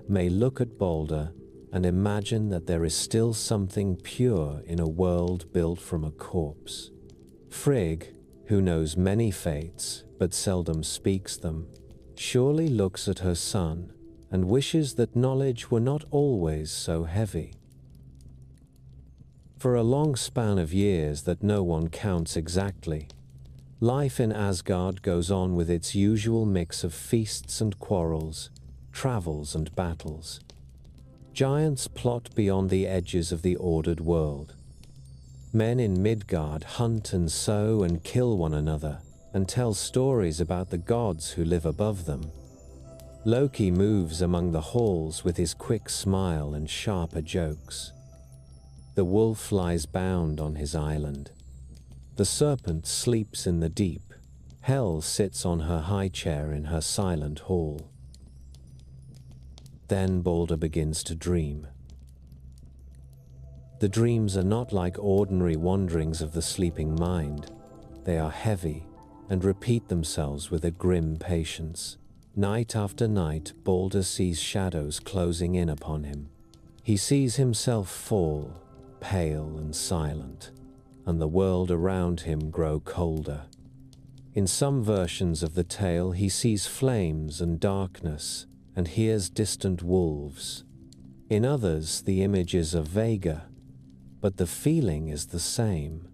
may look at Balder and imagine that there is still something pure in a world built from a corpse. Frigg, who knows many fates but seldom speaks them, surely looks at her son and wishes that knowledge were not always so heavy. For a long span of years that no one counts exactly, life in Asgard goes on with its usual mix of feasts and quarrels, travels and battles. Giants plot beyond the edges of the ordered world. Men in Midgard hunt and sow and kill one another and tell stories about the gods who live above them. Loki moves among the halls with his quick smile and sharper jokes. The wolf lies bound on his island. The serpent sleeps in the deep. Hel sits on her high chair in her silent hall. Then Balder begins to dream. The dreams are not like ordinary wanderings of the sleeping mind. They are heavy and repeat themselves with a grim patience. Night after night, Balder sees shadows closing in upon him. He sees himself fall, pale and silent, and the world around him grow colder. In some versions of the tale, he sees flames and darkness and hears distant wolves. In others, the images are vaguer, but the feeling is the same.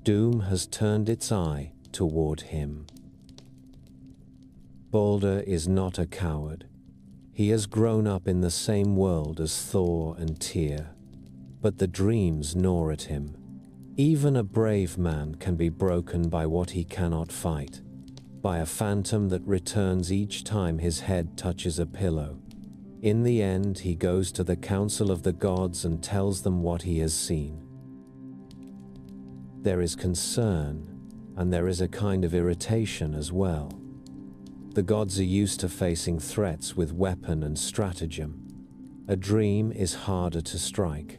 Doom has turned its eye toward him. Balder is not a coward. He has grown up in the same world as Thor and Tyr, but the dreams gnaw at him. Even a brave man can be broken by what he cannot fight, by a phantom that returns each time his head touches a pillow. In the end, he goes to the council of the gods and tells them what he has seen. There is concern, and there is a kind of irritation as well. The gods are used to facing threats with weapon and stratagem. A dream is harder to strike.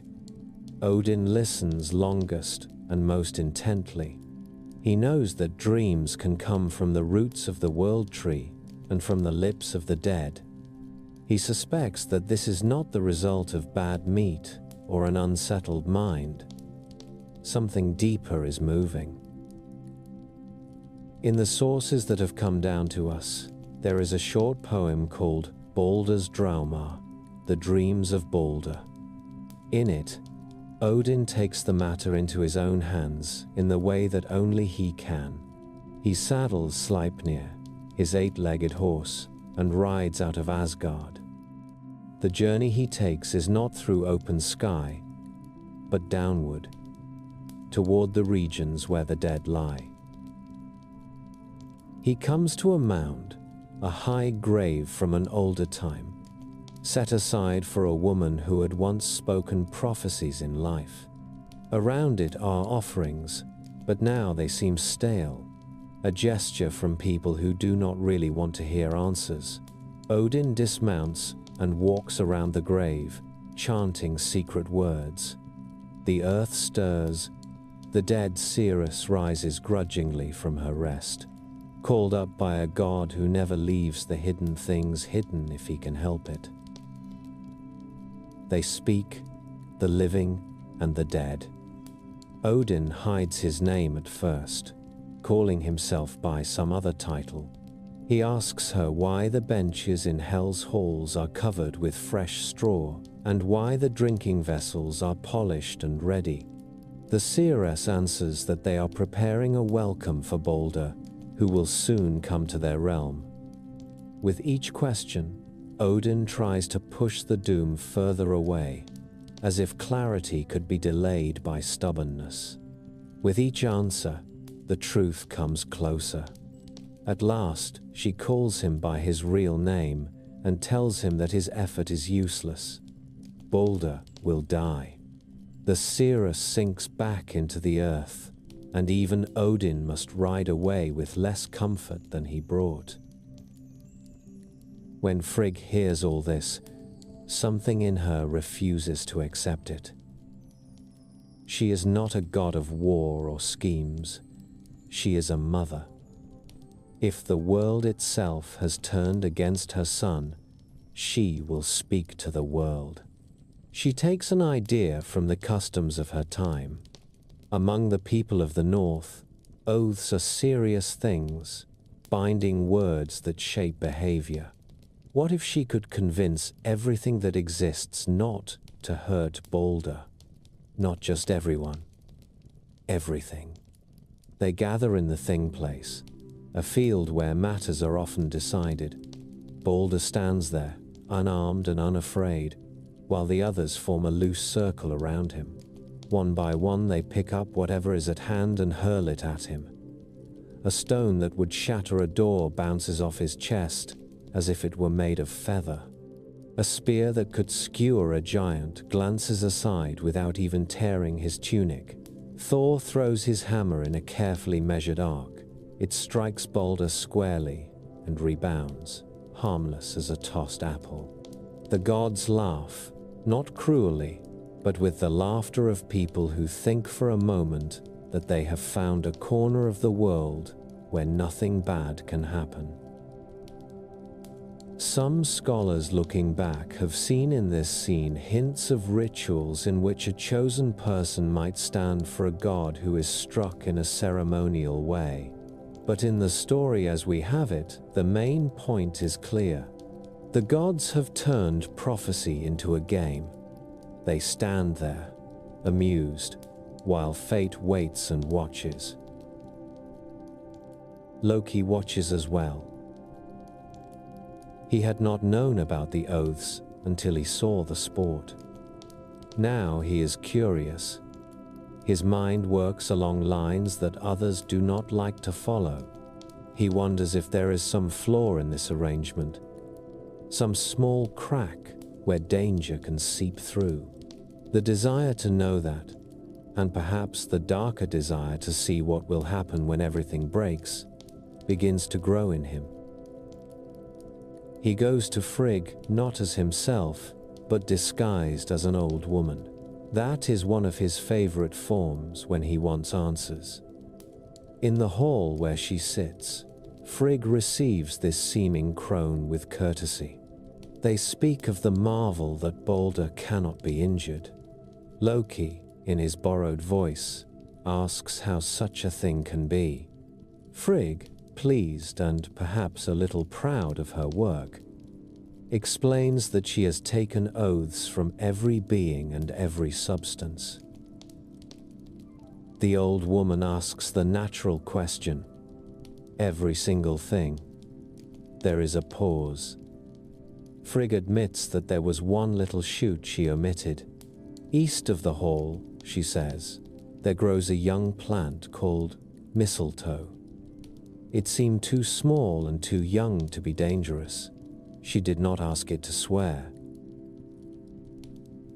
Odin listens longest and most intently. He knows that dreams can come from the roots of the world tree and from the lips of the dead. He suspects that this is not the result of bad meat or an unsettled mind. Something deeper is moving. In the sources that have come down to us, there is a short poem called Balder's Draumar, The Dreams of Balder. In it, Odin takes the matter into his own hands in the way that only he can. He saddles Sleipnir, his eight-legged horse, and rides out of Asgard. The journey he takes is not through open sky, but downward, toward the regions where the dead lie. He comes to a mound, a high grave from an older time, set aside for a woman who had once spoken prophecies in life. Around it are offerings, but now they seem stale, a gesture from people who do not really want to hear answers. Odin dismounts and walks around the grave, chanting secret words. The earth stirs. The dead seeress rises grudgingly from her rest, called up by a god who never leaves the hidden things hidden if he can help it. They speak, the living and the dead. Odin hides his name at first, calling himself by some other title. He asks her why the benches in Hell's halls are covered with fresh straw, and why the drinking vessels are polished and ready. The seeress answers that they are preparing a welcome for Balder, who will soon come to their realm. With each question, Odin tries to push the doom further away, as if clarity could be delayed by stubbornness. With each answer, the truth comes closer. At last, she calls him by his real name and tells him that his effort is useless. Balder will die. The seeress sinks back into the earth, and even Odin must ride away with less comfort than he brought. When Frigg hears all this, something in her refuses to accept it. She is not a god of war or schemes. She is a mother. If the world itself has turned against her son, she will speak to the world. She takes an idea from the customs of her time. Among the people of the North, oaths are serious things, binding words that shape behavior. What if she could convince everything that exists not to hurt Balder? Not just everyone. Everything. They gather in the Thing Place, a field where matters are often decided. Balder stands there, unarmed and unafraid, while the others form a loose circle around him. One by one they pick up whatever is at hand and hurl it at him. A stone that would shatter a door bounces off his chest as if it were made of feather. A spear that could skewer a giant glances aside without even tearing his tunic. Thor throws his hammer in a carefully measured arc. It strikes Balder squarely and rebounds, harmless as a tossed apple. The gods laugh, not cruelly, but with the laughter of people who think for a moment that they have found a corner of the world where nothing bad can happen. Some scholars looking back have seen in this scene hints of rituals in which a chosen person might stand for a god who is struck in a ceremonial way. But in the story as we have it, the main point is clear. The gods have turned prophecy into a game. They stand there, amused, while fate waits and watches. Loki watches as well. He had not known about the oaths until he saw the sport. Now he is curious. His mind works along lines that others do not like to follow. He wonders if there is some flaw in this arrangement, some small crack where danger can seep through. The desire to know that, and perhaps the darker desire to see what will happen when everything breaks, begins to grow in him. He goes to Frigg not as himself, but disguised as an old woman. That is one of his favorite forms when he wants answers. In the hall where she sits, Frigg receives this seeming crone with courtesy. They speak of the marvel that Balder cannot be injured. Loki, in his borrowed voice, asks how such a thing can be. Frigg, pleased and perhaps a little proud of her work, explains that she has taken oaths from every being and every substance. The old woman asks the natural question, every single thing. There is a pause. Frigg admits that there was one little shoot she omitted. East of the hall, she says, there grows a young plant called mistletoe. It seemed too small and too young to be dangerous. She did not ask it to swear.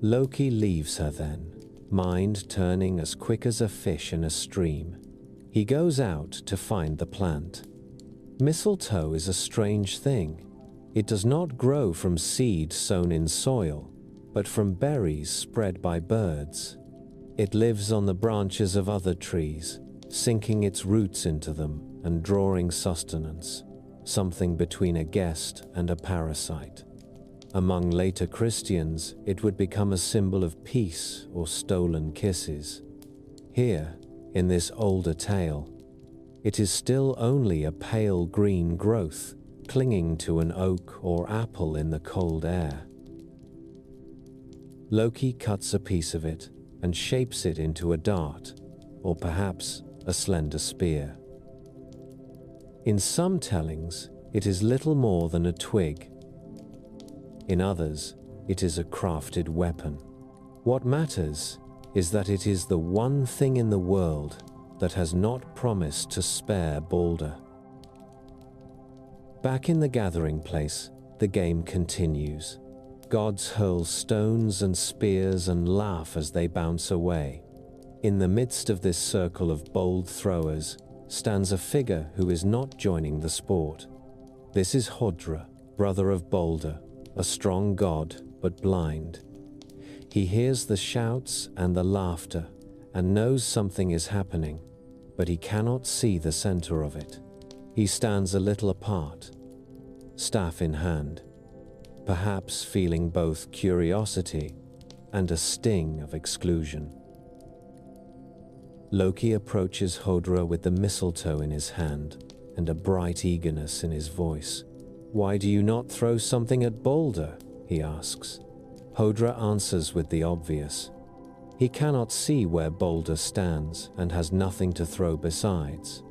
Loki leaves her then, mind turning as quick as a fish in a stream. He He goes out to find the plant. Mistletoe is a strange thing. It does not grow from seed sown in soil, but from berries spread by birds. It lives on the branches of other trees, sinking its roots into them and drawing sustenance, something between a guest and a parasite. Among later Christians, it would become a symbol of peace or stolen kisses. Here, in this older tale, it is still only a pale green growth clinging to an oak or apple in the cold air. Loki cuts a piece of it and shapes it into a dart, or perhaps a slender spear. In some tellings, it is little more than a twig. In others, it is a crafted weapon. What matters is that it is the one thing in the world that has not promised to spare Balder. Back in the gathering place, the game continues. Gods hurl stones and spears and laugh as they bounce away. In the midst of this circle of bold throwers stands a figure who is not joining the sport. This is Hodra, brother of Balder, a strong god but blind. He hears the shouts and the laughter and knows something is happening, but he cannot see the center of it. He stands a little apart, staff in hand, perhaps feeling both curiosity and a sting of exclusion. Loki approaches Hodra with the mistletoe in his hand and a bright eagerness in his voice. "Why do you not throw something at Balder?" he asks. Hodra answers with the obvious. He cannot see where Balder stands and has nothing to throw besides.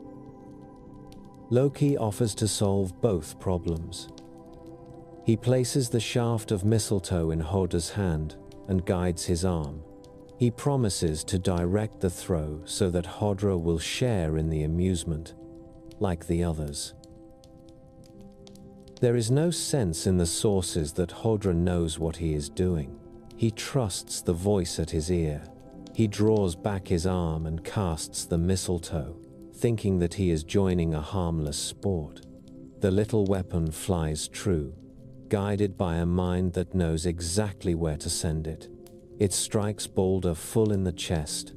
Loki offers to solve both problems. He places the shaft of mistletoe in Hodra's hand and guides his arm. He promises to direct the throw so that Hodra will share in the amusement, like the others. There is no sense in the sources that Hodra knows what he is doing. He trusts the voice at his ear. He draws back his arm and casts the mistletoe, thinking that he is joining a harmless sport. The little weapon flies true, guided by a mind that knows exactly where to send it. It strikes Balder full in the chest.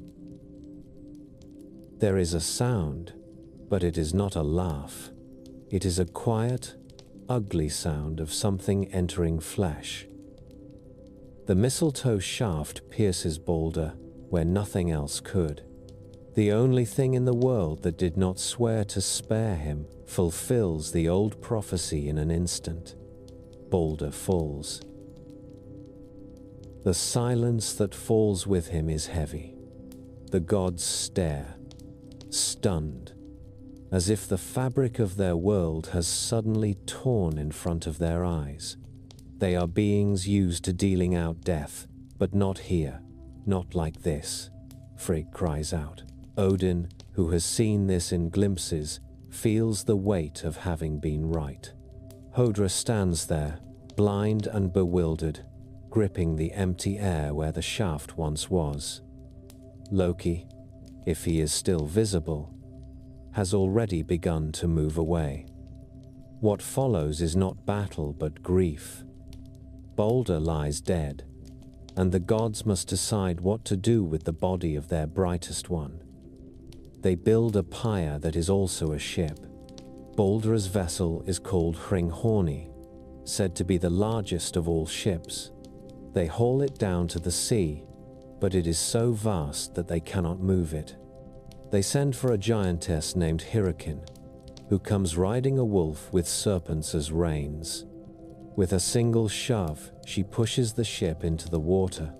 There is a sound, but it is not a laugh. It is a quiet, ugly sound of something entering flesh. The mistletoe shaft pierces Balder where nothing else could. The only thing in the world that did not swear to spare him fulfills the old prophecy in an instant. Balder falls. The silence that falls with him is heavy. The gods stare, stunned, as if the fabric of their world has suddenly torn in front of their eyes. They are beings used to dealing out death, but not here, not like this. Frigg cries out. Odin, who has seen this in glimpses, feels the weight of having been right. Hodra stands there, blind and bewildered, gripping the empty air where the shaft once was. Loki, if he is still visible, has already begun to move away. What follows is not battle but grief. Balder lies dead, and the gods must decide what to do with the body of their brightest one. They build a pyre that is also a ship. Balder's vessel is called Hringhorni, said to be the largest of all ships. They haul it down to the sea, but it is so vast that they cannot move it. They send for a giantess named Hyrrokin, who comes riding a wolf with serpents as reins. With a single shove, she pushes the ship into the water,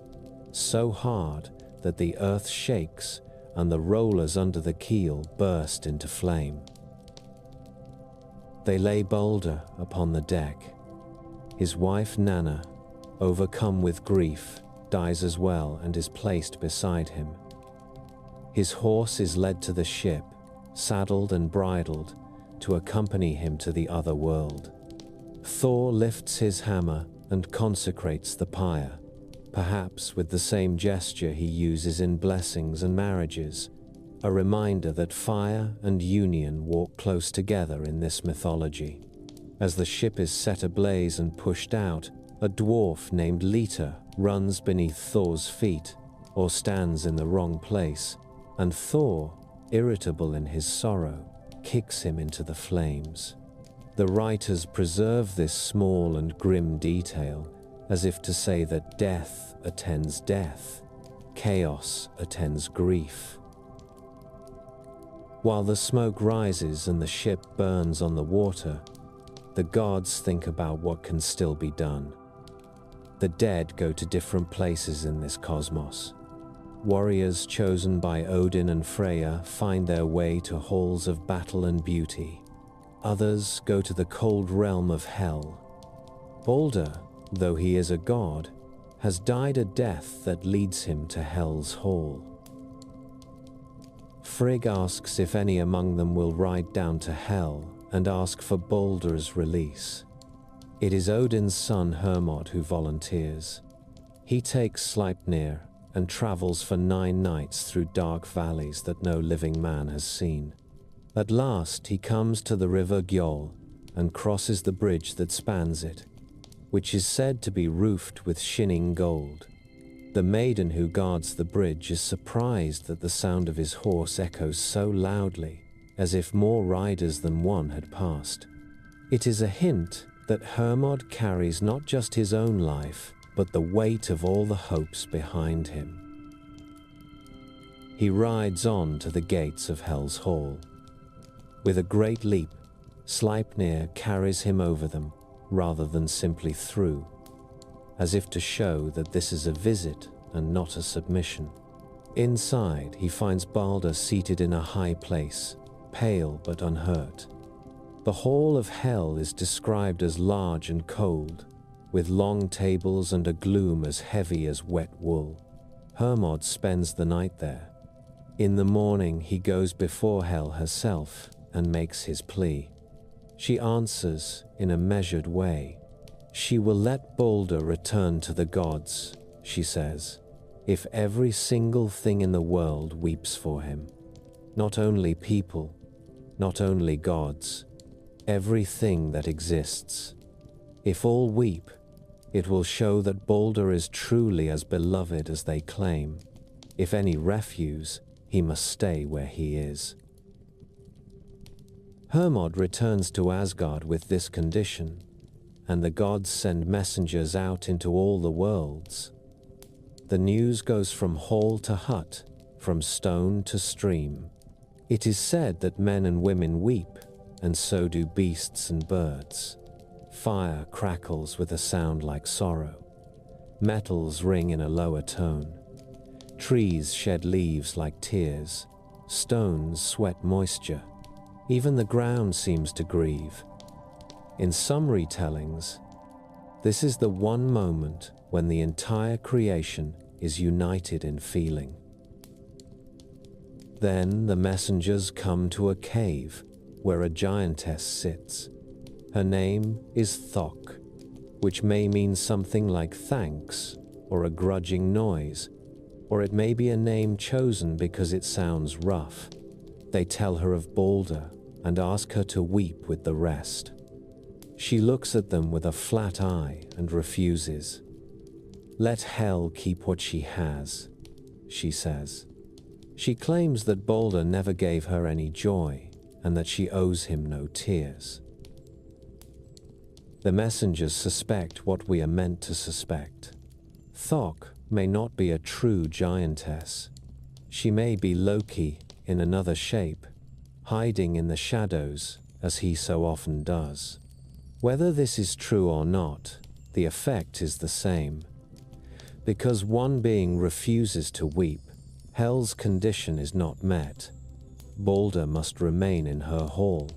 so hard that the earth shakes and the rollers under the keel burst into flame. They lay Balder upon the deck. His wife Nanna, overcome with grief, dies as well and is placed beside him. His horse is led to the ship, saddled and bridled, to accompany him to the other world. Thor lifts his hammer and consecrates the pyre, perhaps with the same gesture he uses in blessings and marriages, a reminder that fire and union walk close together in this mythology. As the ship is set ablaze and pushed out, a dwarf named Lita runs beneath Thor's feet or stands in the wrong place, and Thor, irritable in his sorrow, kicks him into the flames. The writers preserve this small and grim detail as if to say that death attends death, chaos attends grief. While the smoke rises and the ship burns on the water, the gods think about what can still be done. The dead go to different places in this cosmos. Warriors chosen by Odin and Freya find their way to halls of battle and beauty. Others go to the cold realm of hell. Balder, though he is a god, has died a death that leads him to Hell's Hall. Frigg asks if any among them will ride down to Hell and ask for Balder's release. It is Odin's son Hermod who volunteers. He takes Sleipnir and travels for 9 nights through dark valleys that no living man has seen. At last he comes to the river Gjoll and crosses the bridge that spans it, which is said to be roofed with shining gold. The maiden who guards the bridge is surprised that the sound of his horse echoes so loudly, as if more riders than one had passed. It is a hint that Hermod carries not just his own life, but the weight of all the hopes behind him. He rides on to the gates of Hell's Hall. With a great leap, Sleipnir carries him over them, rather than simply through, as if to show that this is a visit and not a submission. Inside, he finds Balder seated in a high place, pale but unhurt. The Hall of Hell is described as large and cold, with long tables and a gloom as heavy as wet wool. Hermod spends the night there. In the morning, he goes before Hel herself and makes his plea. She answers in a measured way. She will let Balder return to the gods, she says, if every single thing in the world weeps for him. Not only people, not only gods, everything that exists. If all weep, it will show that Balder is truly as beloved as they claim. If any refuse, he must stay where he is. Hermod returns to Asgard with this condition, and the gods send messengers out into all the worlds. The news goes from hall to hut, from stone to stream. It is said that men and women weep, and so do beasts and birds. Fire crackles with a sound like sorrow. Metals ring in a lower tone. Trees shed leaves like tears. Stones sweat moisture. Even the ground seems to grieve. In some retellings, this is the one moment when the entire creation is united in feeling. Then the messengers come to a cave where a giantess sits. Her name is Thok, which may mean something like thanks or a grudging noise, or it may be a name chosen because it sounds rough. They tell her of Balder and ask her to weep with the rest. She looks at them with a flat eye and refuses. Let Hel keep what she has, she says. She claims that Balder never gave her any joy and that she owes him no tears. The messengers suspect what we are meant to suspect. Thok may not be a true giantess. She may be Loki in another shape, hiding in the shadows as he so often does. Whether this is true or not, the effect is the same. Because one being refuses to weep, Hel's condition is not met. Balder must remain in her hall.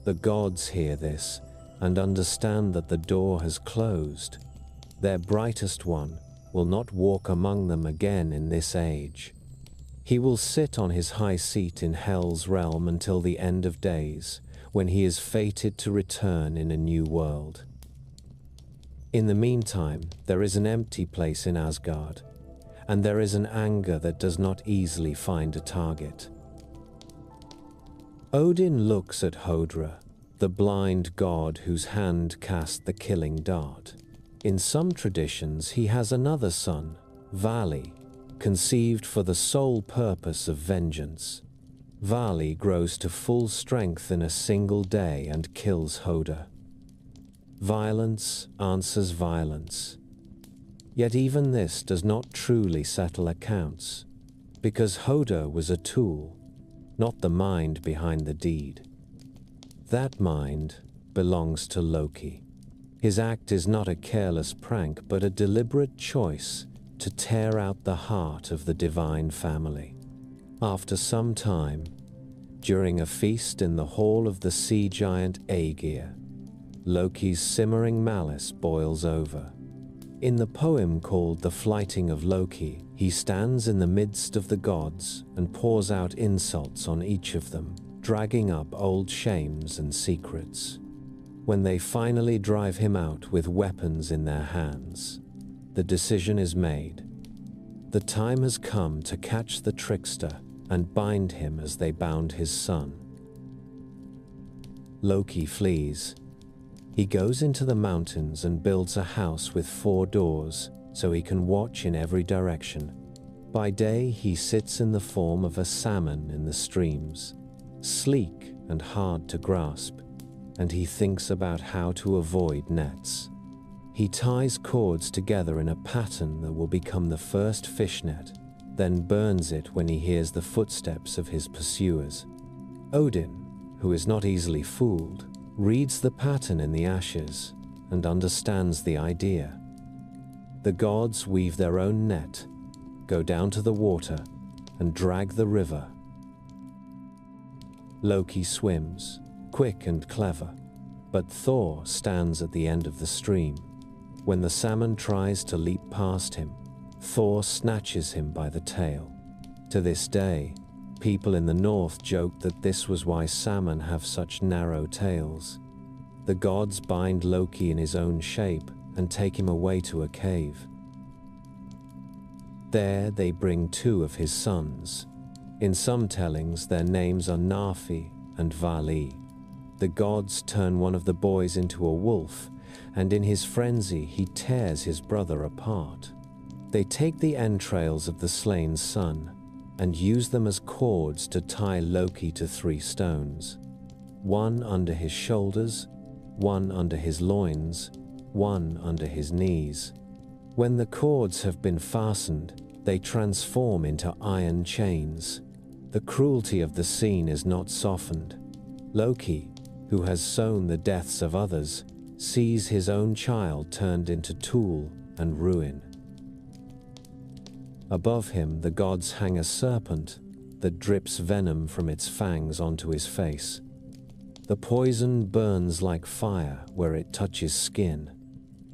The gods hear this and understand that the door has closed. Their brightest one will not walk among them again in this age. He will sit on his high seat in Hel's realm until the end of days, when he is fated to return in a new world. In the meantime, there is an empty place in Asgard, and there is an anger that does not easily find a target. Odin looks at Hodra, the blind god whose hand cast the killing dart. In some traditions, he has another son, Vali, conceived for the sole purpose of vengeance. Vali grows to full strength in a single day and kills Hoda. Violence answers violence. Yet even this does not truly settle accounts, because Hoda was a tool, not the mind behind the deed. That mind belongs to Loki. His act is not a careless prank, but a deliberate choice to tear out the heart of the divine family. After some time, during a feast in the hall of the sea giant Aegir, Loki's simmering malice boils over. In the poem called The Flighting of Loki, he stands in the midst of the gods and pours out insults on each of them, dragging up old shames and secrets. When they finally drive him out with weapons in their hands, the decision is made. The time has come to catch the trickster and bind him as they bound his son. Loki flees. He goes into the mountains and builds a house with 4 doors so he can watch in every direction. By day, he sits in the form of a salmon in the streams, sleek and hard to grasp, and he thinks about how to avoid nets. He ties cords together in a pattern that will become the first fishnet, then burns it when he hears the footsteps of his pursuers. Odin, who is not easily fooled, reads the pattern in the ashes and understands the idea. The gods weave their own net, go down to the water, and drag the river. Loki swims, quick and clever, but Thor stands at the end of the stream. When the salmon tries to leap past him, Thor snatches him by the tail. To this day, people in the north joke that this was why salmon have such narrow tails. The gods bind Loki in his own shape and take him away to a cave. There they bring 2 of his sons. In some tellings, their names are Nafi and Vali. The gods turn one of the boys into a wolf, and in his frenzy he tears his brother apart. They take the entrails of the slain son and use them as cords to tie Loki to 3 stones. 1 under his shoulders, 1 under his loins, 1 under his knees. When the cords have been fastened, they transform into iron chains. The cruelty of the scene is not softened. Loki, who has sown the deaths of others, sees his own child turned into tool and ruin. Above him, the gods hang a serpent that drips venom from its fangs onto his face. The poison burns like fire where it touches skin.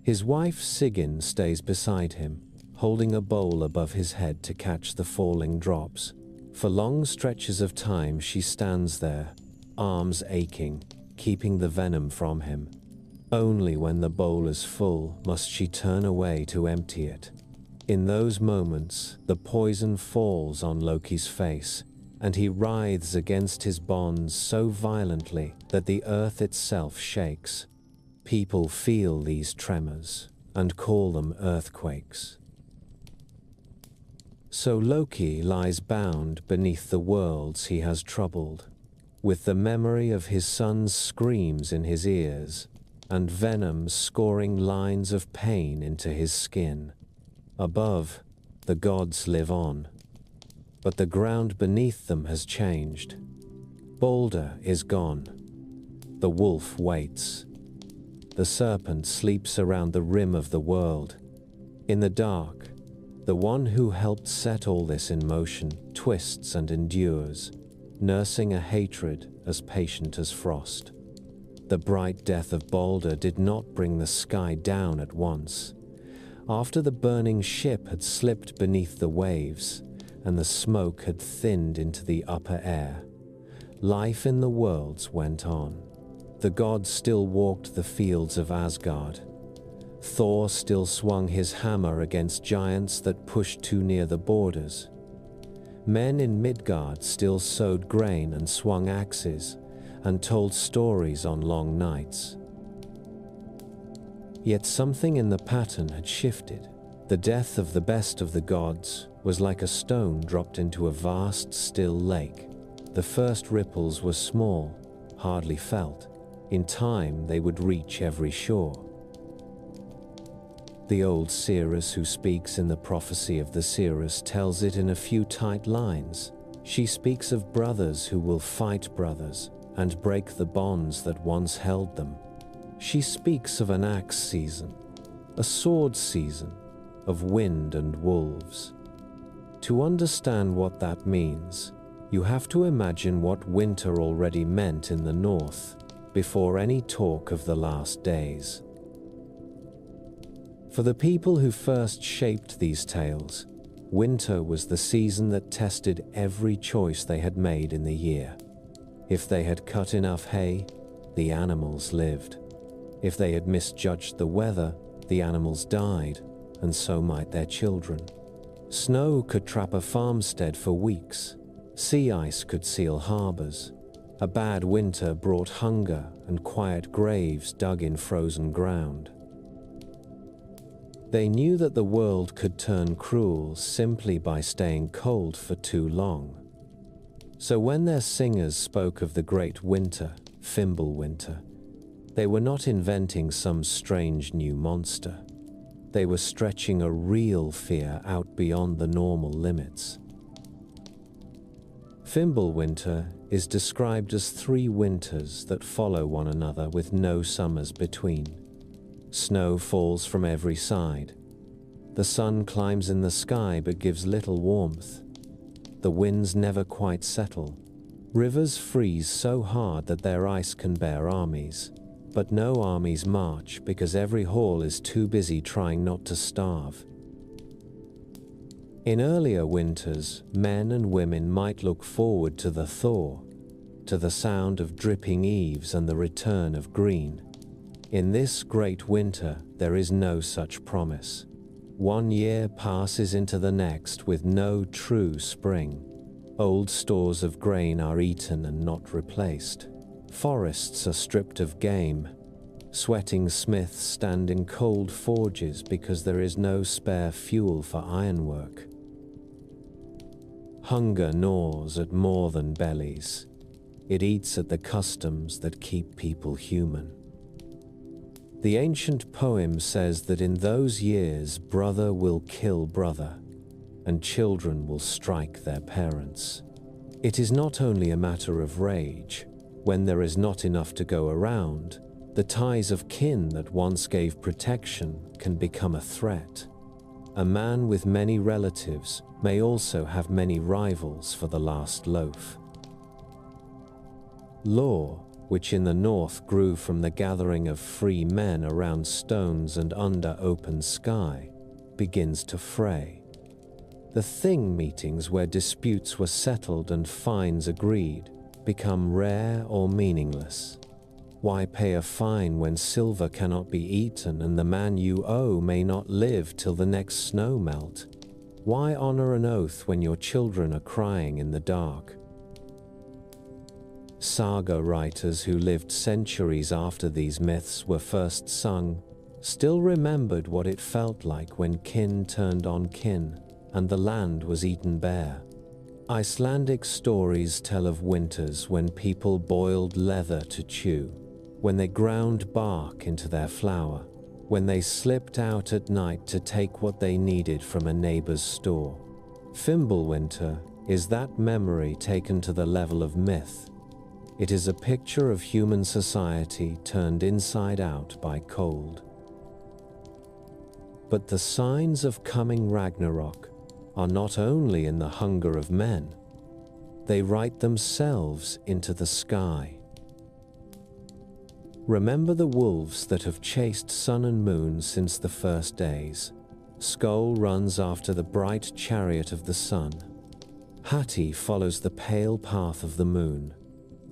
His wife Sigyn stays beside him, holding a bowl above his head to catch the falling drops. For long stretches of time she stands there, arms aching, keeping the venom from him. Only when the bowl is full must she turn away to empty it. In those moments, the poison falls on Loki's face, and he writhes against his bonds so violently that the earth itself shakes. People feel these tremors and call them earthquakes. So Loki lies bound beneath the worlds he has troubled, with the memory of his son's screams in his ears, and venom scoring lines of pain into his skin. Above, the gods live on, but the ground beneath them has changed. Balder is gone. The wolf waits. The serpent sleeps around the rim of the world. In the dark, the one who helped set all this in motion twists and endures, nursing a hatred as patient as frost. The bright death of Balder did not bring the sky down at once. After the burning ship had slipped beneath the waves, and the smoke had thinned into the upper air, life in the worlds went on. The gods still walked the fields of Asgard. Thor still swung his hammer against giants that pushed too near the borders. Men in Midgard still sowed grain and swung axes, and told stories on long nights. Yet something in the pattern had shifted. The death of the best of the gods was like a stone dropped into a vast, still lake. The first ripples were small, hardly felt. In time, they would reach every shore. The old seeress who speaks in the Prophecy of the Seeress tells it in a few tight lines. She speaks of brothers who will fight brothers and break the bonds that once held them. She speaks of an axe season, a sword season, of wind and wolves. To understand what that means, you have to imagine what winter already meant in the north, before any talk of the last days. For the people who first shaped these tales, winter was the season that tested every choice they had made in the year. If they had cut enough hay, the animals lived. If they had misjudged the weather, the animals died, and so might their children. Snow could trap a farmstead for weeks. Sea ice could seal harbors. A bad winter brought hunger and quiet graves dug in frozen ground. They knew that the world could turn cruel simply by staying cold for too long. So when their singers spoke of the great winter, Fimbulwinter, they were not inventing some strange new monster. They were stretching a real fear out beyond the normal limits. Fimbulwinter is described as 3 winters that follow one another with no summers between. Snow falls from every side. The sun climbs in the sky but gives little warmth. The winds never quite settle. Rivers freeze so hard that their ice can bear armies. But no armies march because every hall is too busy trying not to starve. In earlier winters, men and women might look forward to the Thor, to the sound of dripping eaves and the return of green. In this great winter, there is no such promise. One year passes into the next with no true spring. Old stores of grain are eaten and not replaced. Forests are stripped of game. Sweating smiths stand in cold forges because there is no spare fuel for ironwork. Hunger gnaws at more than bellies. It eats at the customs that keep people human. The ancient poem says that in those years brother will kill brother, and children will strike their parents. It is not only a matter of rage. When there is not enough to go around, the ties of kin that once gave protection can become a threat. A man with many relatives may also have many rivals for the last loaf. Law, which in the north grew from the gathering of free men around stones and under open sky, begins to fray. The Thing meetings where disputes were settled and fines agreed become rare or meaningless. Why pay a fine when silver cannot be eaten and the man you owe may not live till the next snow melt? Why honor an oath when your children are crying in the dark? Saga writers who lived centuries after these myths were first sung still remembered what it felt like when kin turned on kin and the land was eaten bare. Icelandic stories tell of winters when people boiled leather to chew, when they ground bark into their flour, when they slipped out at night to take what they needed from a neighbor's store. Fimbulwinter is that memory taken to the level of myth. It is a picture of human society turned inside out by cold. But the signs of coming Ragnarok are not only in the hunger of men, they write themselves into the sky. Remember the wolves that have chased sun and moon since the first days. Skoll runs after the bright chariot of the sun. Hati follows the pale path of the moon.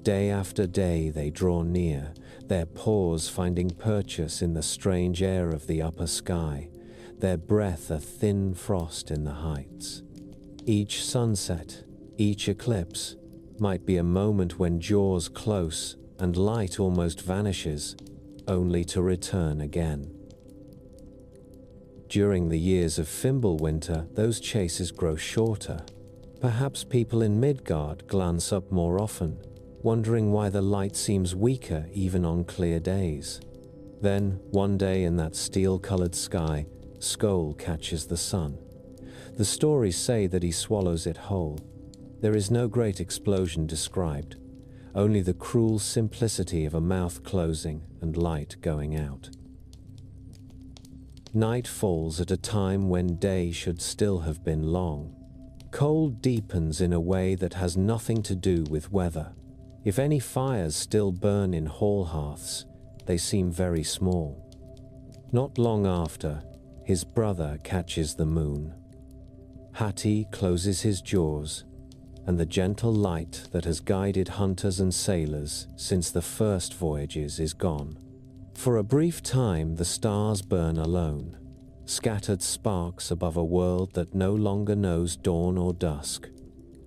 Day after day they draw near, their paws finding purchase in the strange air of the upper sky, their breath a thin frost in the heights. Each sunset, each eclipse, might be a moment when jaws close and light almost vanishes, only to return again. During the years of Fimbulwinter, those chases grow shorter. Perhaps people in Midgard glance up more often, wondering why the light seems weaker even on clear days. Then, one day in that steel-colored sky, Skoll catches the sun. The stories say that he swallows it whole. There is no great explosion described, only the cruel simplicity of a mouth closing and light going out. Night falls at a time when day should still have been long. Cold deepens in a way that has nothing to do with weather. If any fires still burn in hall hearths, they seem very small. Not long after, his brother catches the moon. Hati closes his jaws, and the gentle light that has guided hunters and sailors since the first voyages is gone. For a brief time, the stars burn alone, scattered sparks above a world that no longer knows dawn or dusk,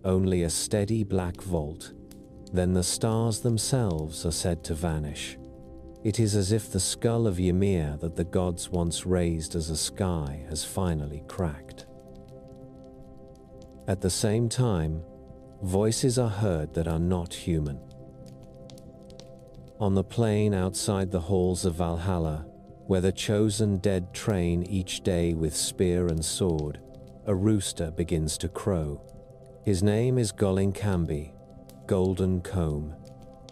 only a steady black vault. Then the stars themselves are said to vanish. It is as if the skull of Ymir that the gods once raised as a sky has finally cracked. At the same time, voices are heard that are not human. On the plain outside the halls of Valhalla, where the chosen dead train each day with spear and sword, a rooster begins to crow. His name is Gollinkambi, Golden Comb,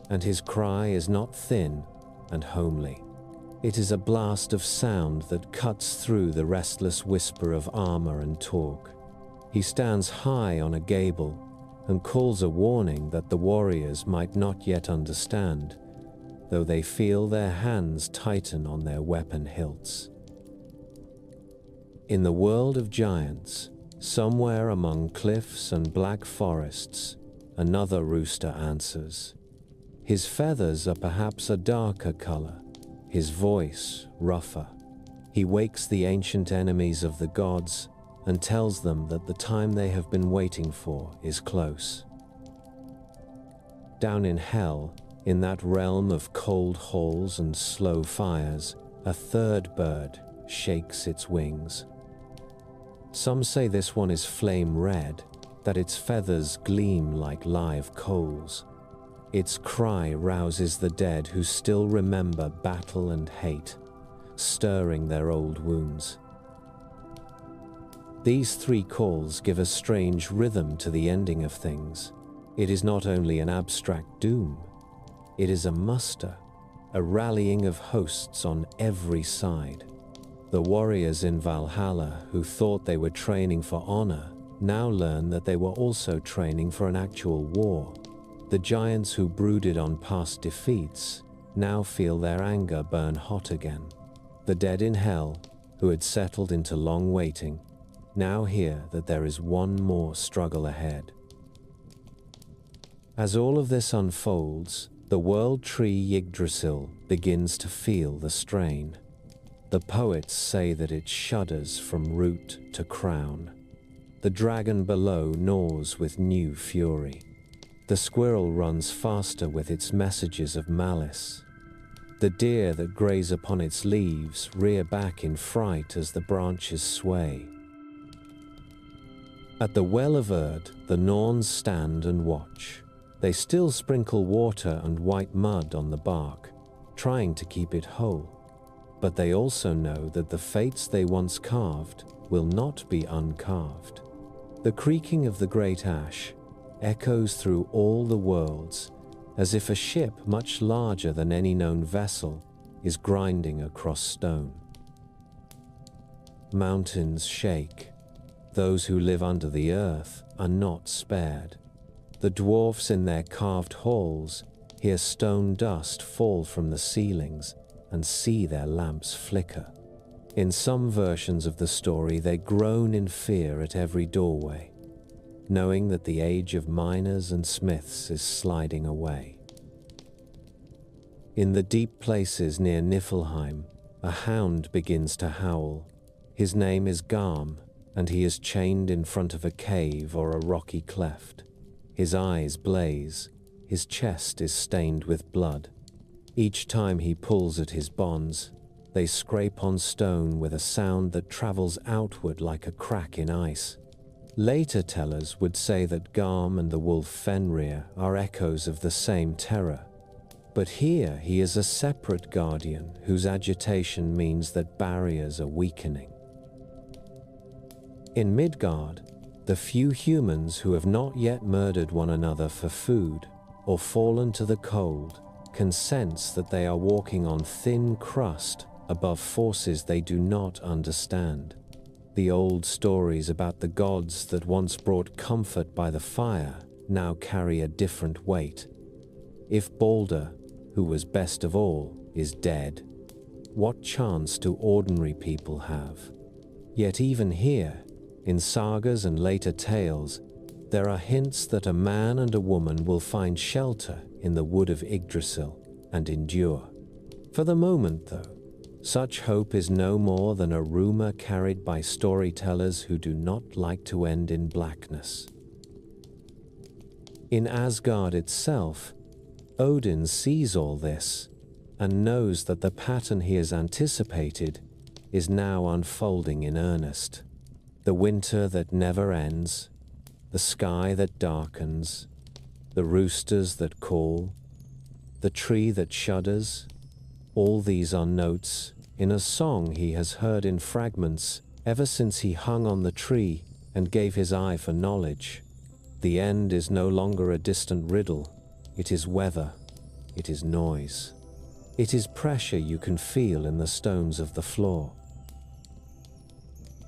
and his cry is not thin and homely. It is a blast of sound that cuts through the restless whisper of armor and talk. He stands high on a gable and calls a warning that the warriors might not yet understand, though they feel their hands tighten on their weapon hilts. In the world of giants, somewhere among cliffs and black forests, another rooster answers. His feathers are perhaps a darker color, his voice rougher. He wakes the ancient enemies of the gods and tells them that the time they have been waiting for is close. Down in hell, in that realm of cold halls and slow fires, a third bird shakes its wings. Some say this one is flame red, that its feathers gleam like live coals. Its cry rouses the dead who still remember battle and hate, stirring their old wounds. These three calls give a strange rhythm to the ending of things. It is not only an abstract doom, it is a muster, a rallying of hosts on every side. The warriors in Valhalla who thought they were training for honor now learn that they were also training for an actual war. The giants who brooded on past defeats now feel their anger burn hot again. The dead in hell, who had settled into long waiting, now hear that there is one more struggle ahead. As all of this unfolds, the world tree Yggdrasil begins to feel the strain. The poets say that it shudders from root to crown. The dragon below gnaws with new fury. The squirrel runs faster with its messages of malice. The deer that graze upon its leaves rear back in fright as the branches sway. At the Well of Erd, the Norns stand and watch. They still sprinkle water and white mud on the bark, trying to keep it whole. But they also know that the fates they once carved will not be uncarved. The creaking of the great ash echoes through all the worlds, as if a ship much larger than any known vessel is grinding across stone. Mountains shake. Those who live under the earth are not spared. The dwarfs in their carved halls hear stone dust fall from the ceilings and see their lamps flicker. In some versions of the story, they groan in fear at every doorway, knowing that the age of miners and smiths is sliding away. In the deep places near Niflheim, a hound begins to howl. His name is Garm, and he is chained in front of a cave or a rocky cleft. His eyes blaze, his chest is stained with blood. Each time he pulls at his bonds, they scrape on stone with a sound that travels outward like a crack in ice. Later tellers would say that Garm and the wolf Fenrir are echoes of the same terror. But here he is a separate guardian whose agitation means that barriers are weakening. In Midgard, the few humans who have not yet murdered one another for food or fallen to the cold can sense that they are walking on thin crust above forces they do not understand. The old stories about the gods that once brought comfort by the fire now carry a different weight. If Balder, who was best of all, is dead, what chance do ordinary people have? Yet even here, in sagas and later tales, there are hints that a man and a woman will find shelter in the wood of Yggdrasil and endure. For the moment, though, such hope is no more than a rumor carried by storytellers who do not like to end in blackness. In Asgard itself, Odin sees all this and knows that the pattern he has anticipated is now unfolding in earnest. The winter that never ends, the sky that darkens, the roosters that call, the tree that shudders, all these are notes in a song he has heard in fragments ever since he hung on the tree and gave his eye for knowledge. The end is no longer a distant riddle. It is weather. It is noise. It is pressure you can feel in the stones of the floor.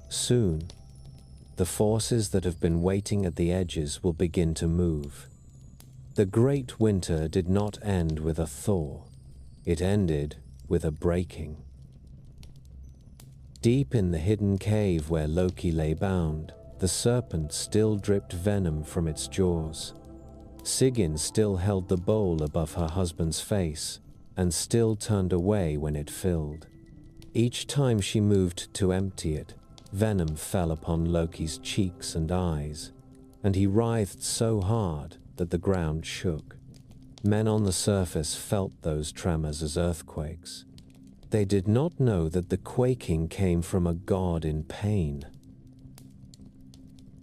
Soon, the forces that have been waiting at the edges will begin to move. The great winter did not end with a thaw. It ended with a breaking. Deep in the hidden cave where Loki lay bound, the serpent still dripped venom from its jaws. Sigyn still held the bowl above her husband's face and still turned away when it filled. Each time she moved to empty it, venom fell upon Loki's cheeks and eyes, and he writhed so hard that the ground shook. Men on the surface felt those tremors as earthquakes. They did not know that the quaking came from a god in pain.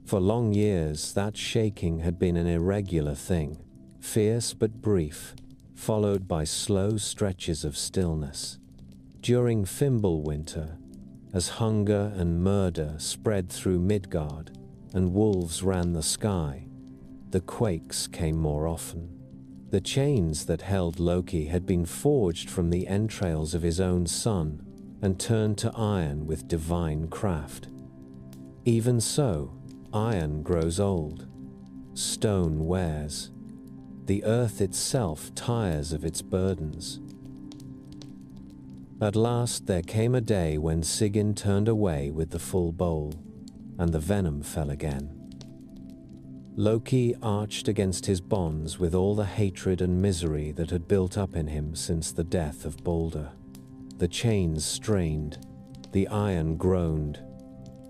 For long years, that shaking had been an irregular thing, fierce but brief, followed by slow stretches of stillness. During Fimbulwinter, as hunger and murder spread through Midgard and wolves ran the sky, the quakes came more often. The chains that held Loki had been forged from the entrails of his own son and turned to iron with divine craft. Even so, iron grows old, stone wears, the earth itself tires of its burdens. At last there came a day when Sigyn turned away with the full bowl, and the venom fell again. Loki arched against his bonds with all the hatred and misery that had built up in him since the death of Balder. The chains strained, the iron groaned.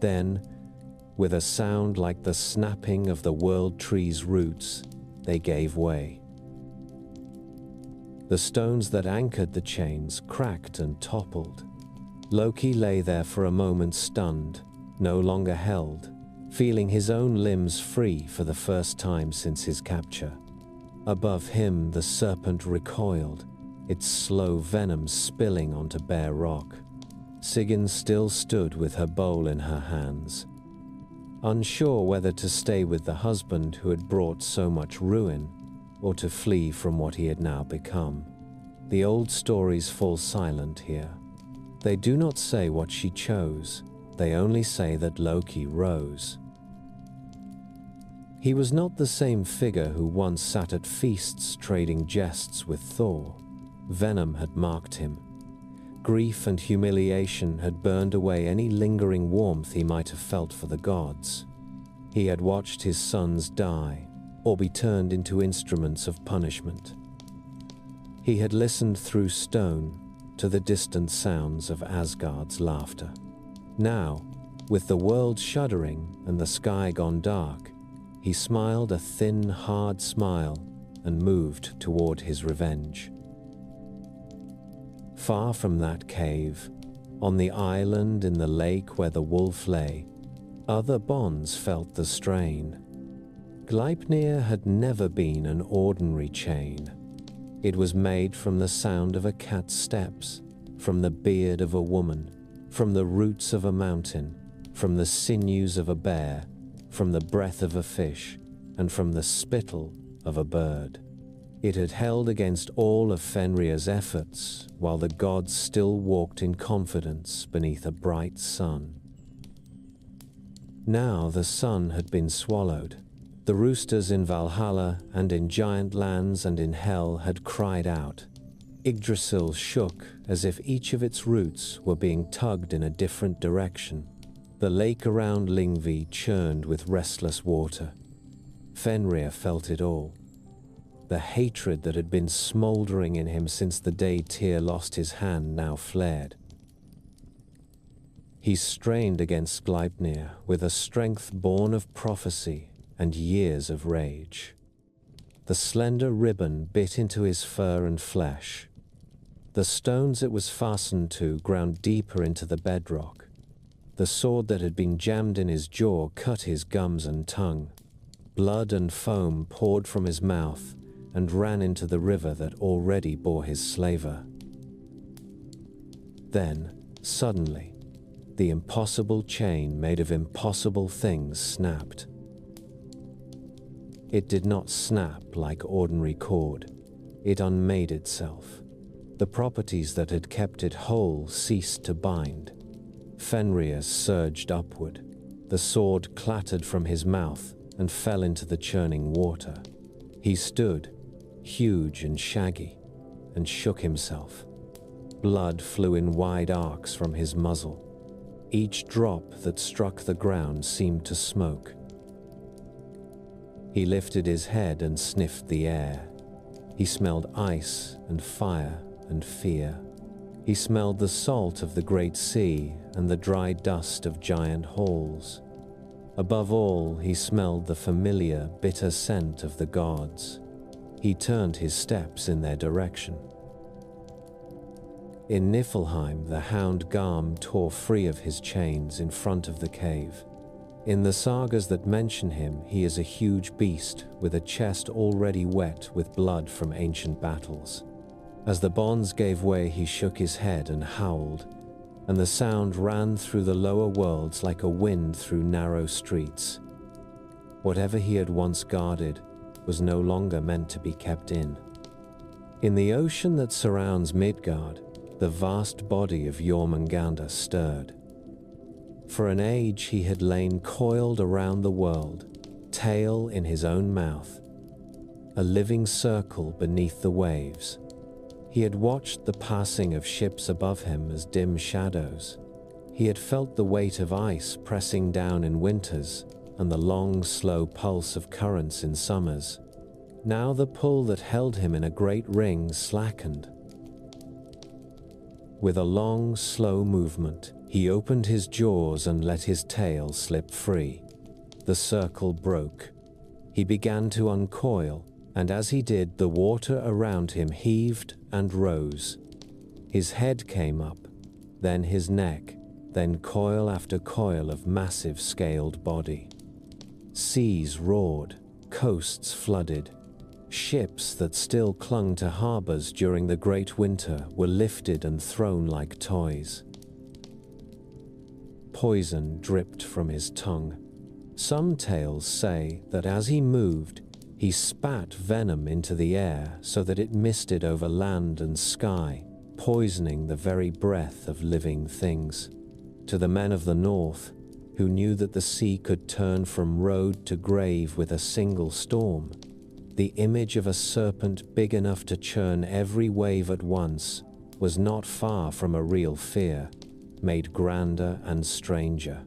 Then, with a sound like the snapping of the world tree's roots, they gave way. The stones that anchored the chains cracked and toppled. Loki lay there for a moment stunned, no longer held, feeling his own limbs free for the first time since his capture. Above him, the serpent recoiled, its slow venom spilling onto bare rock. Sigyn still stood with her bowl in her hands, unsure whether to stay with the husband who had brought so much ruin, or to flee from what he had now become. The old stories fall silent here. They do not say what she chose, they only say that Loki rose. He was not the same figure who once sat at feasts trading jests with Thor. Venom had marked him. Grief and humiliation had burned away any lingering warmth he might have felt for the gods. He had watched his sons die, or be turned into instruments of punishment. He had listened through stone to the distant sounds of Asgard's laughter. Now, with the world shuddering and the sky gone dark, he smiled a thin, hard smile and moved toward his revenge. Far from that cave, on the island in the lake where the wolf lay, other bonds felt the strain. Gleipnir had never been an ordinary chain. It was made from the sound of a cat's steps, from the beard of a woman, from the roots of a mountain, from the sinews of a bear, from the breath of a fish, and from the spittle of a bird. It had held against all of Fenrir's efforts, while the gods still walked in confidence beneath a bright sun. Now the sun had been swallowed. The roosters in Valhalla and in giant lands and in hell had cried out. Yggdrasil shook as if each of its roots were being tugged in a different direction. The lake around Lyngvi churned with restless water. Fenrir felt it all. The hatred that had been smoldering in him since the day Tyr lost his hand now flared. He strained against Gleipnir with a strength born of prophecy and years of rage. The slender ribbon bit into his fur and flesh. The stones it was fastened to ground deeper into the bedrock. The sword that had been jammed in his jaw cut his gums and tongue. Blood and foam poured from his mouth and ran into the river that already bore his slaver. Then, suddenly, the impossible chain made of impossible things snapped. It did not snap like ordinary cord. It unmade itself. The properties that had kept it whole ceased to bind. Fenrir surged upward. The sword clattered from his mouth and fell into the churning water. He stood, huge and shaggy, and shook himself. Blood flew in wide arcs from his muzzle. Each drop that struck the ground seemed to smoke. He lifted his head and sniffed the air. He smelled ice and fire and fear. He smelled the salt of the great sea and the dry dust of giant halls. Above all, he smelled the familiar, bitter scent of the gods. He turned his steps in their direction. In Niflheim, the hound Garm tore free of his chains in front of the cave. In the sagas that mention him, he is a huge beast with a chest already wet with blood from ancient battles. As the bonds gave way, he shook his head and howled, and the sound ran through the lower worlds like a wind through narrow streets. Whatever he had once guarded was no longer meant to be kept in. In the ocean that surrounds Midgard, the vast body of Jormungandr stirred. For an age he had lain coiled around the world, tail in his own mouth, a living circle beneath the waves. He had watched the passing of ships above him as dim shadows. He had felt the weight of ice pressing down in winters and the long, slow pulse of currents in summers. Now the pull that held him in a great ring slackened. With a long, slow movement, he opened his jaws and let his tail slip free. The circle broke. He began to uncoil, and as he did, the water around him heaved and rose. His head came up, then his neck, then coil after coil of massive scaled body. Seas roared, coasts flooded. Ships that still clung to harbors during the great winter were lifted and thrown like toys. Poison dripped from his tongue. Some tales say that as he moved, he spat venom into the air so that it misted over land and sky, poisoning the very breath of living things. To the men of the north, who knew that the sea could turn from road to grave with a single storm, the image of a serpent big enough to churn every wave at once was not far from a real fear, made grander and stranger.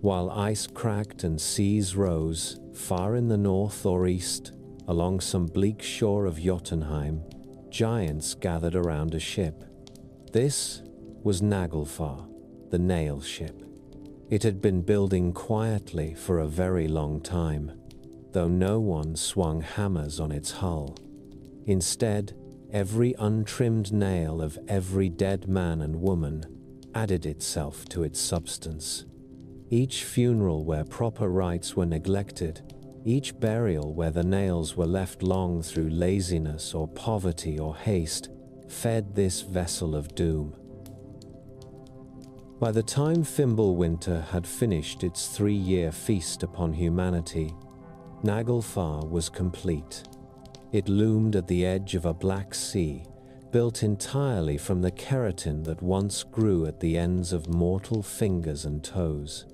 While ice cracked and seas rose, far in the north or east, along some bleak shore of Jotunheim, giants gathered around a ship. This was Naglfar, the nail ship. It had been building quietly for a very long time, though no one swung hammers on its hull. Instead, every untrimmed nail of every dead man and woman added itself to its substance. Each funeral where proper rites were neglected, each burial where the nails were left long through laziness or poverty or haste, fed this vessel of doom. By the time Fimbulwinter had finished its 3-year feast upon humanity, Naglfar was complete. It loomed at the edge of a black sea, built entirely from the keratin that once grew at the ends of mortal fingers and toes.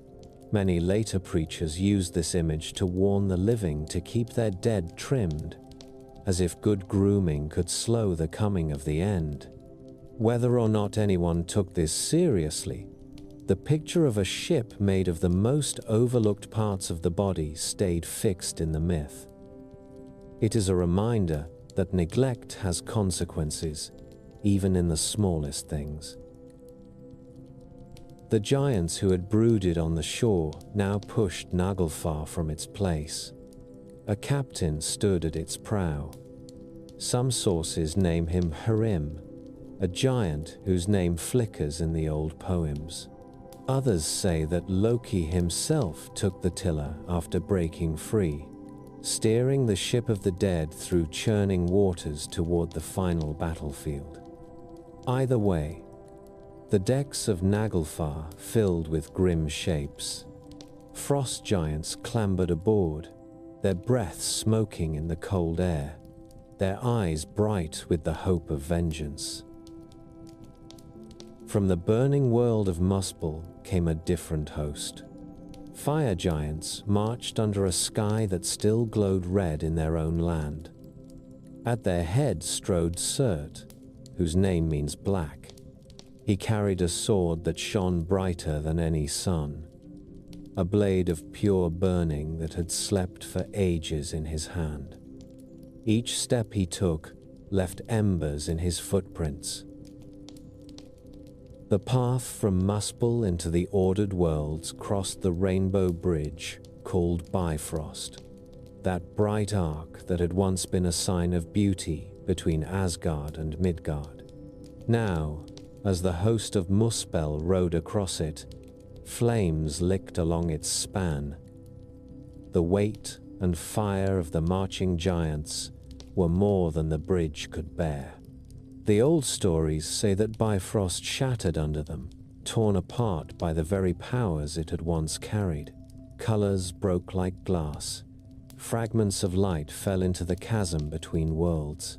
Many later preachers used this image to warn the living to keep their dead trimmed, as if good grooming could slow the coming of the end. Whether or not anyone took this seriously, the picture of a ship made of the most overlooked parts of the body stayed fixed in the myth. It is a reminder that neglect has consequences, even in the smallest things. The giants who had brooded on the shore now pushed Naglfar from its place. A captain stood at its prow. Some sources name him Hrim, a giant whose name flickers in the old poems. Others say that Loki himself took the tiller after breaking free, steering the ship of the dead through churning waters toward the final battlefield. Either way, the decks of Naglfar filled with grim shapes. Frost giants clambered aboard, their breath smoking in the cold air, their eyes bright with the hope of vengeance. From the burning world of Muspel came a different host. Fire giants marched under a sky that still glowed red in their own land. At their head strode Surt, whose name means black. He carried a sword that shone brighter than any sun, a blade of pure burning that had slept for ages in his hand. Each step he took left embers in his footprints. The path from Muspel into the ordered worlds crossed the rainbow bridge called Bifrost, that bright arc that had once been a sign of beauty between Asgard and Midgard. Now, as the host of Muspel rode across it, flames licked along its span. The weight and fire of the marching giants were more than the bridge could bear. The old stories say that Bifrost shattered under them, torn apart by the very powers it had once carried. Colors broke like glass. Fragments of light fell into the chasm between worlds.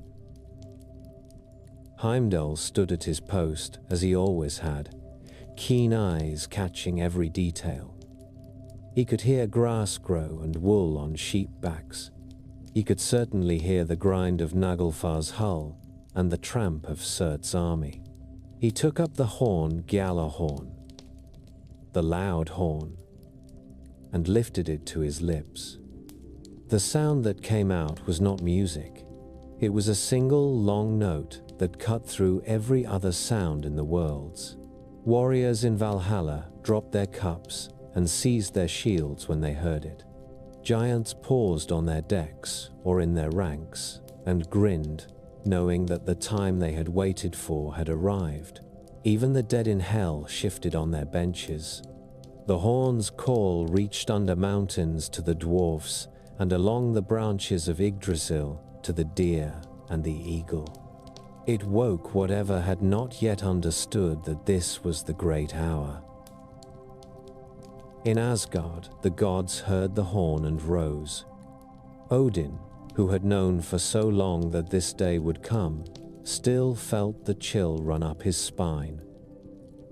Heimdall stood at his post, as he always had, keen eyes catching every detail. He could hear grass grow and wool on sheep backs. He could certainly hear the grind of Naglfar's hull and the tramp of Surt's army. He took up the horn Gjallarhorn, the loud horn, and lifted it to his lips. The sound that came out was not music. It was a single long note that cut through every other sound in the worlds. Warriors in Valhalla dropped their cups and seized their shields when they heard it. Giants paused on their decks or in their ranks and grinned, knowing that the time they had waited for had arrived. Even the dead in hell shifted on their benches. The horn's call reached under mountains to the dwarfs and along the branches of Yggdrasil to the deer and the eagle. It woke whatever had not yet understood that this was the great hour. In Asgard, the gods heard the horn and rose. Odin, who had known for so long that this day would come, still felt the chill run up his spine.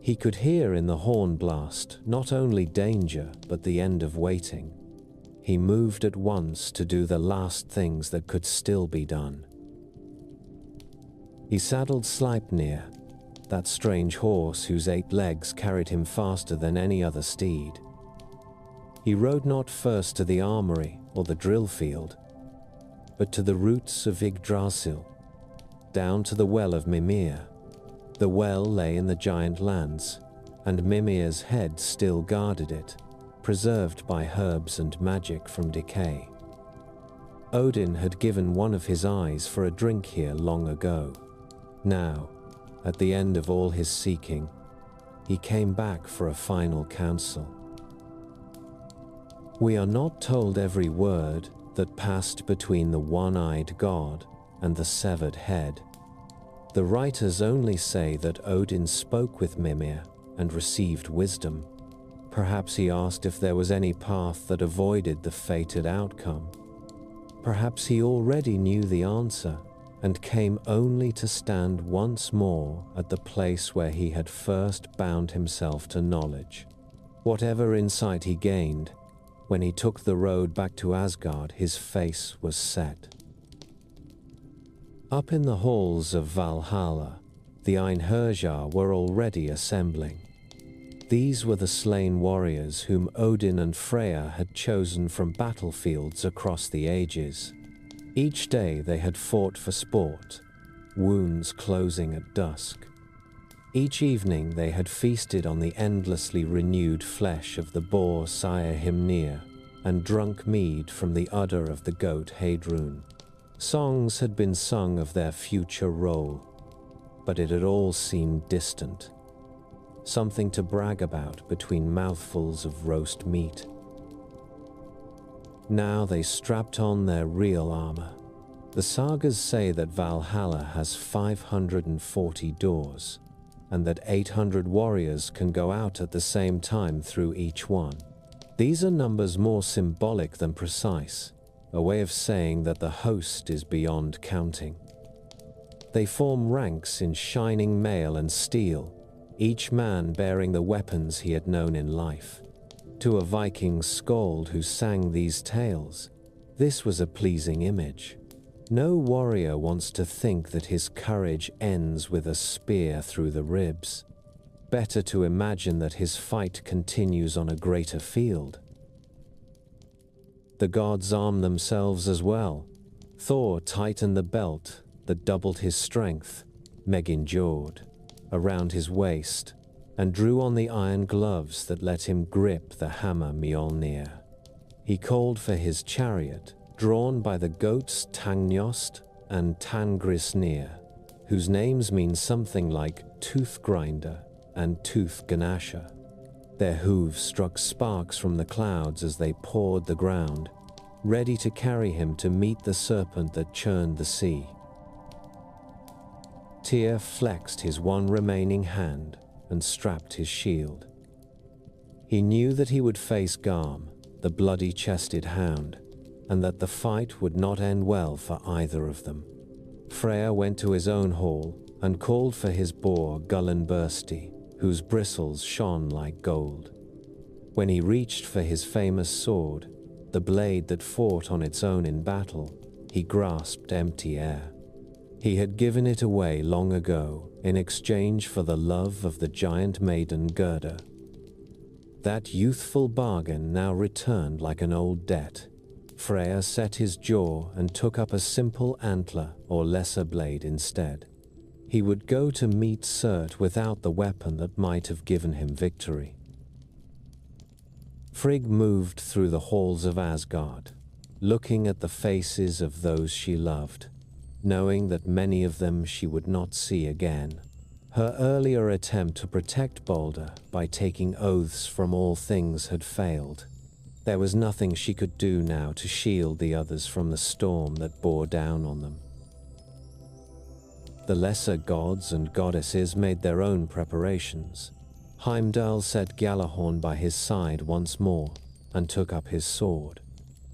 He could hear in the horn blast not only danger, but the end of waiting. He moved at once to do the last things that could still be done. He saddled Sleipnir, that strange horse whose 8 legs carried him faster than any other steed. He rode not first to the armory or the drill field, but to the roots of Yggdrasil, down to the well of Mimir. The well lay in the giant lands, and Mimir's head still guarded it, preserved by herbs and magic from decay. Odin had given one of his eyes for a drink here long ago. Now, at the end of all his seeking, he came back for a final counsel. We are not told every word that passed between the one-eyed god and the severed head. The writers only say that Odin spoke with Mimir and received wisdom. Perhaps he asked if there was any path that avoided the fated outcome. Perhaps he already knew the answer and came only to stand once more at the place where he had first bound himself to knowledge. Whatever insight he gained, when he took the road back to Asgard, his face was set. Up in the halls of Valhalla, the Einherjar were already assembling. These were the slain warriors whom Odin and Freya had chosen from battlefields across the ages. Each day they had fought for sport, wounds closing at dusk. Each evening they had feasted on the endlessly renewed flesh of the boar sire Hymnir and drunk mead from the udder of the goat Heidrun. Songs had been sung of their future role, but it had all seemed distant. Something to brag about between mouthfuls of roast meat. Now they strapped on their real armor. The sagas say that Valhalla has 540 doors, and that 800 warriors can go out at the same time through each one. These are numbers more symbolic than precise, a way of saying that the host is beyond counting. They form ranks in shining mail and steel, each man bearing the weapons he had known in life. To a Viking skald who sang these tales, this was a pleasing image. No warrior wants to think that his courage ends with a spear through the ribs. Better to imagine that his fight continues on a greater field. The gods arm themselves as well. Thor tightened the belt that doubled his strength, Megingjord, around his waist, and drew on the iron gloves that let him grip the hammer Mjolnir. He called for his chariot, drawn by the goats Tangnost and Tangrisnir, whose names mean something like Tooth Grinder and Tooth Ganasha. Their hooves struck sparks from the clouds as they pawed the ground, ready to carry him to meet the serpent that churned the sea. Tyr flexed his one remaining hand and strapped his shield. He knew that he would face Garm, the bloody-chested hound, and that the fight would not end well for either of them. Freya went to his own hall and called for his boar Gullinbursti, whose bristles shone like gold. When he reached for his famous sword, the blade that fought on its own in battle, he grasped empty air. He had given it away long ago in exchange for the love of the giant maiden Gerda. That youthful bargain now returned like an old debt. Freya set his jaw and took up a simple antler or lesser blade instead. He would go to meet Surt without the weapon that might have given him victory. Frigg moved through the halls of Asgard, looking at the faces of those she loved, knowing that many of them she would not see again. Her earlier attempt to protect Balder by taking oaths from all things had failed. There was nothing she could do now to shield the others from the storm that bore down on them. The lesser gods and goddesses made their own preparations. Heimdall set Gjallarhorn by his side once more and took up his sword.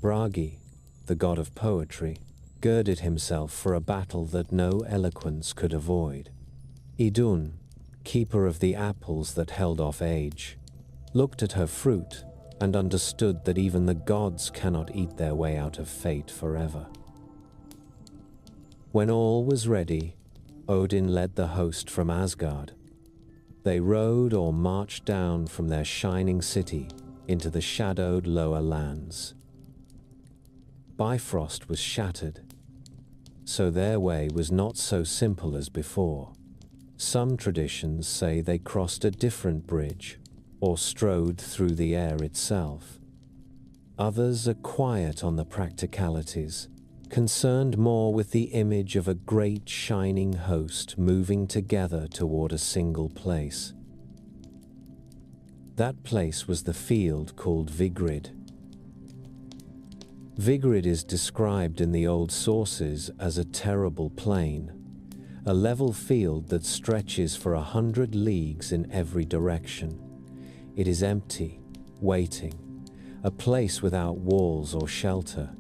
Bragi, the god of poetry, girded himself for a battle that no eloquence could avoid. Idun, keeper of the apples that held off age, looked at her fruit and understood that even the gods cannot eat their way out of fate forever. When all was ready, Odin led the host from Asgard. They rode or marched down from their shining city into the shadowed lower lands. Bifrost was shattered, so their way was not so simple as before. Some traditions say they crossed a different bridge, or strode through the air itself. Others are quiet on the practicalities, concerned more with the image of a great shining host moving together toward a single place. That place was the field called Vigrid. Vigrid is described in the old sources as a terrible plain, a level field that stretches for 100 leagues in every direction. It is empty, waiting, a place without walls or shelter.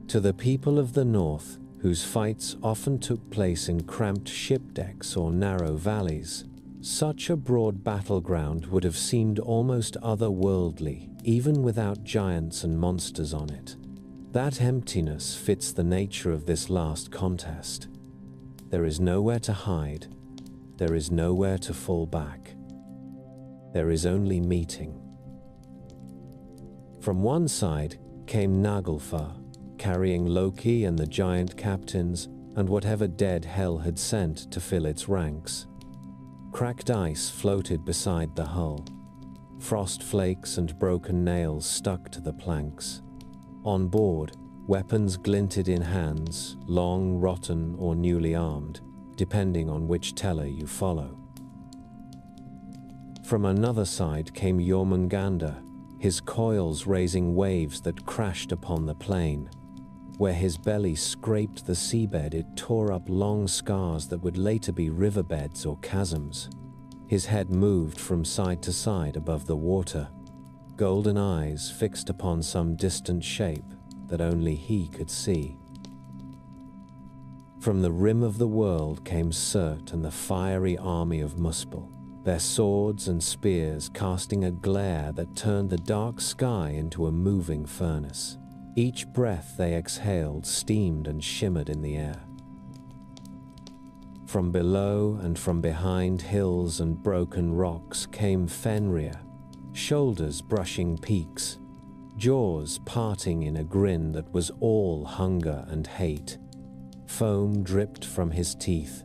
To the people of the north, whose fights often took place in cramped ship decks or narrow valleys, such a broad battleground would have seemed almost otherworldly, even without giants and monsters on it. That emptiness fits the nature of this last contest. There is nowhere to hide. There is nowhere to fall back. There is only meeting. From one side came Naglfar, carrying Loki and the giant captains and whatever dead hell had sent to fill its ranks. Cracked ice floated beside the hull. Frost flakes and broken nails stuck to the planks. On board, weapons glinted in hands, long, rotten, or newly armed, depending on which teller you follow. From another side came Jormungandr, his coils raising waves that crashed upon the plain. Where his belly scraped the seabed, it tore up long scars that would later be riverbeds or chasms. His head moved from side to side above the water, golden eyes fixed upon some distant shape that only he could see. From the rim of the world came Surt and the fiery army of Muspel, their swords and spears casting a glare that turned the dark sky into a moving furnace. Each breath they exhaled steamed and shimmered in the air. From below and from behind hills and broken rocks came Fenrir, shoulders brushing peaks, jaws parting in a grin that was all hunger and hate. Foam dripped from his teeth.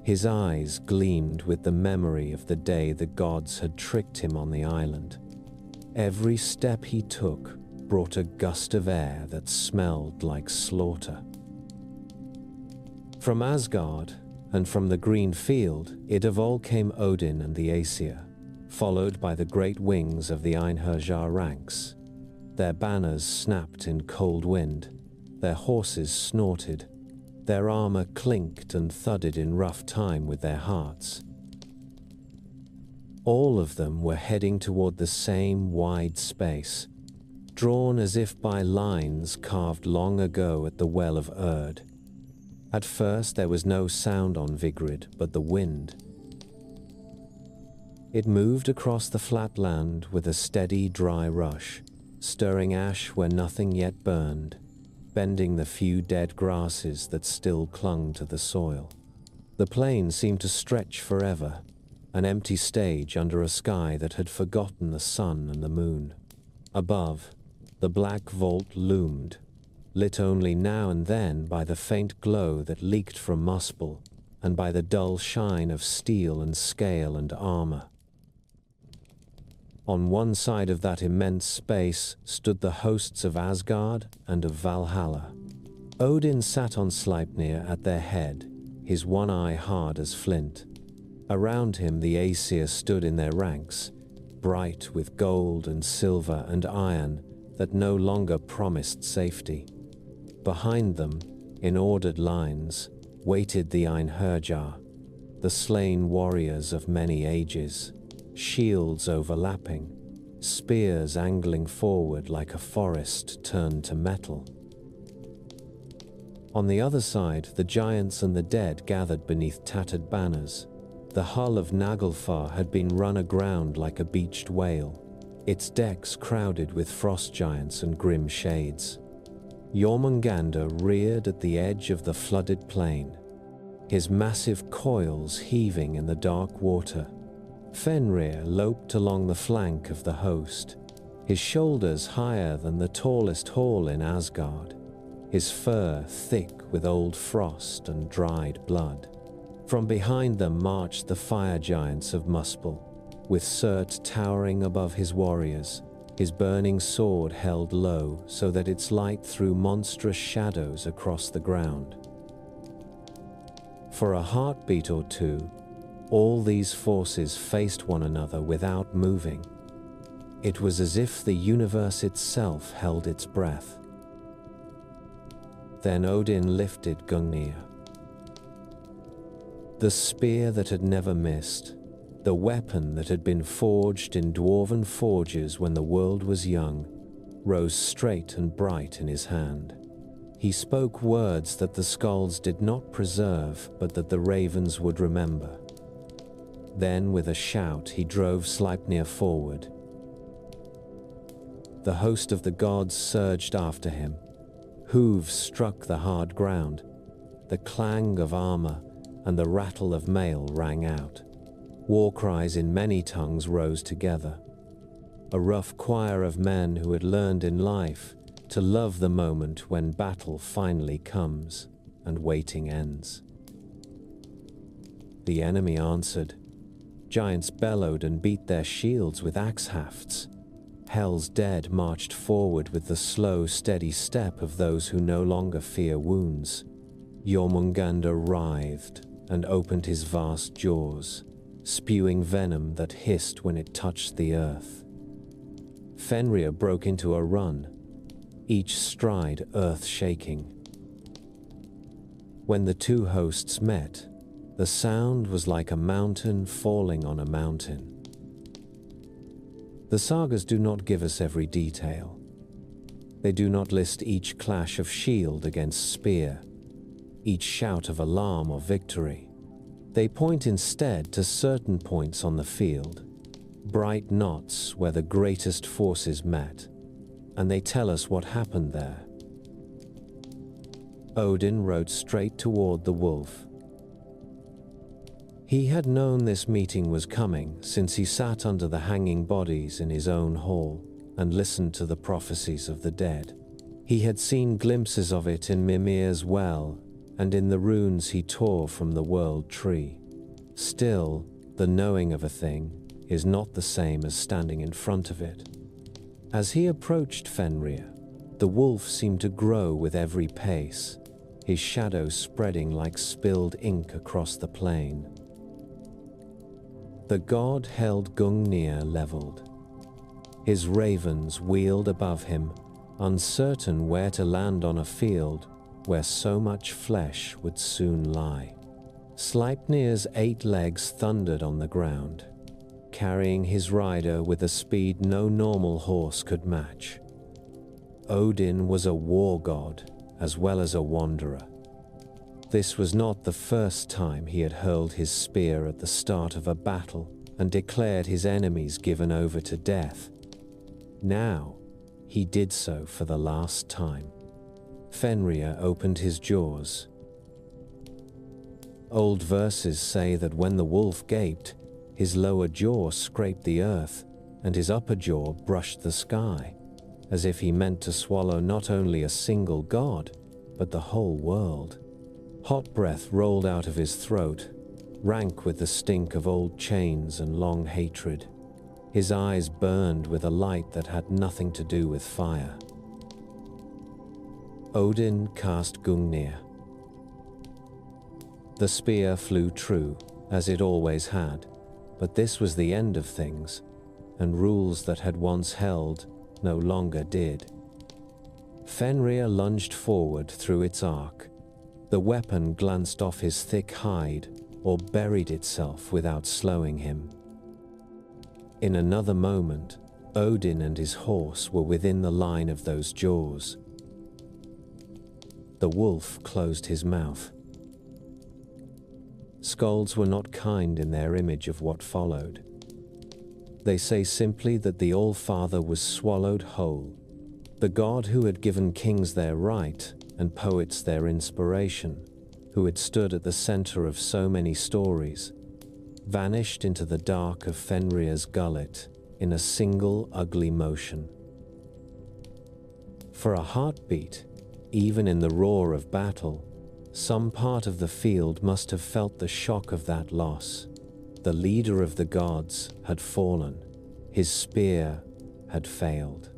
His eyes gleamed with the memory of the day the gods had tricked him on the island. Every step he took brought a gust of air that smelled like slaughter. From Asgard and from the green field, it of all came Odin and the Aesir, followed by the great wings of the Einherjar ranks. Their banners snapped in cold wind, their horses snorted, their armor clinked and thudded in rough time with their hearts. All of them were heading toward the same wide space, drawn as if by lines carved long ago at the Well of Urd. At first there was no sound on Vigrid but the wind. It moved across the flat land with a steady, dry rush, stirring ash where nothing yet burned, bending the few dead grasses that still clung to the soil. The plain seemed to stretch forever, an empty stage under a sky that had forgotten the sun and the moon. Above, the black vault loomed, lit only now and then by the faint glow that leaked from Muspel and by the dull shine of steel and scale and armor. On one side of that immense space stood the hosts of Asgard and of Valhalla. Odin sat on Sleipnir at their head, his one eye hard as flint. Around him the Aesir stood in their ranks, bright with gold and silver and iron that no longer promised safety. Behind them, in ordered lines, waited the Einherjar, the slain warriors of many ages, shields overlapping, spears angling forward like a forest turned to metal. On the other side, the giants and the dead gathered beneath tattered banners. The hull of Naglfar had been run aground like a beached whale, its decks crowded with frost giants and grim shades. Jormungandr reared at the edge of the flooded plain, his massive coils heaving in the dark water. Fenrir loped along the flank of the host, his shoulders higher than the tallest hall in Asgard. his fur thick with old frost and dried blood. From behind them marched the fire giants of Muspel, with Surt towering above his warriors, his burning sword held low so that its light threw monstrous shadows across the ground. For a heartbeat or two, all these forces faced one another without moving. It was as if the universe itself held its breath. Then Odin lifted Gungnir. The spear that had never missed, the weapon that had been forged in dwarven forges when the world was young, rose straight and bright in his hand. He spoke words that the skulls did not preserve, but that the ravens would remember. Then, with a shout, he drove Sleipnir forward. The host of the gods surged after him. Hooves struck the hard ground. The clang of armor and the rattle of mail rang out. War cries in many tongues rose together. A rough choir of men who had learned in life to love the moment when battle finally comes and waiting ends. The enemy answered. Giants bellowed and beat their shields with axe hafts. Hell's dead marched forward with the slow, steady step of those who no longer fear wounds. Jormungandr writhed and opened his vast jaws, spewing venom that hissed when it touched the earth. Fenrir broke into a run, each stride earth-shaking. When the two hosts met, the sound was like a mountain falling on a mountain. The sagas do not give us every detail. They do not list each clash of shield against spear, each shout of alarm or victory. They point instead to certain points on the field, bright knots where the greatest forces met, and they tell us what happened there. Odin rode straight toward the wolf. He had known this meeting was coming since he sat under the hanging bodies in his own hall and listened to the prophecies of the dead. He had seen glimpses of it in Mimir's well and in the runes he tore from the world tree. Still, the knowing of a thing is not the same as standing in front of it. As he approached Fenrir, the wolf seemed to grow with every pace, his shadow spreading like spilled ink across the plain. The god held Gungnir leveled. His ravens wheeled above him, uncertain where to land on a field where so much flesh would soon lie. Sleipnir's 8 legs thundered on the ground, carrying his rider with a speed no normal horse could match. Odin was a war god as well as a wanderer. This was not the first time he had hurled his spear at the start of a battle and declared his enemies given over to death. Now, he did so for the last time. Fenrir opened his jaws. Old verses say that when the wolf gaped, his lower jaw scraped the earth and his upper jaw brushed the sky, as if he meant to swallow not only a single god, but the whole world. Hot breath rolled out of his throat, rank with the stink of old chains and long hatred. His eyes burned with a light that had nothing to do with fire. Odin cast Gungnir. The spear flew true, as it always had, but this was the end of things, and rules that had once held no longer did. Fenrir lunged forward through its arc. The weapon glanced off his thick hide or buried itself without slowing him. In another moment, Odin and his horse were within the line of those jaws. The wolf closed his mouth. Skalds were not kind in their image of what followed. They say simply that the All-Father was swallowed whole. The god who had given kings their right and poets their inspiration, who had stood at the center of so many stories, vanished into the dark of Fenrir's gullet in a single ugly motion. For a heartbeat, even in the roar of battle, some part of the field must have felt the shock of that loss. The leader of the gods had fallen. His spear had failed.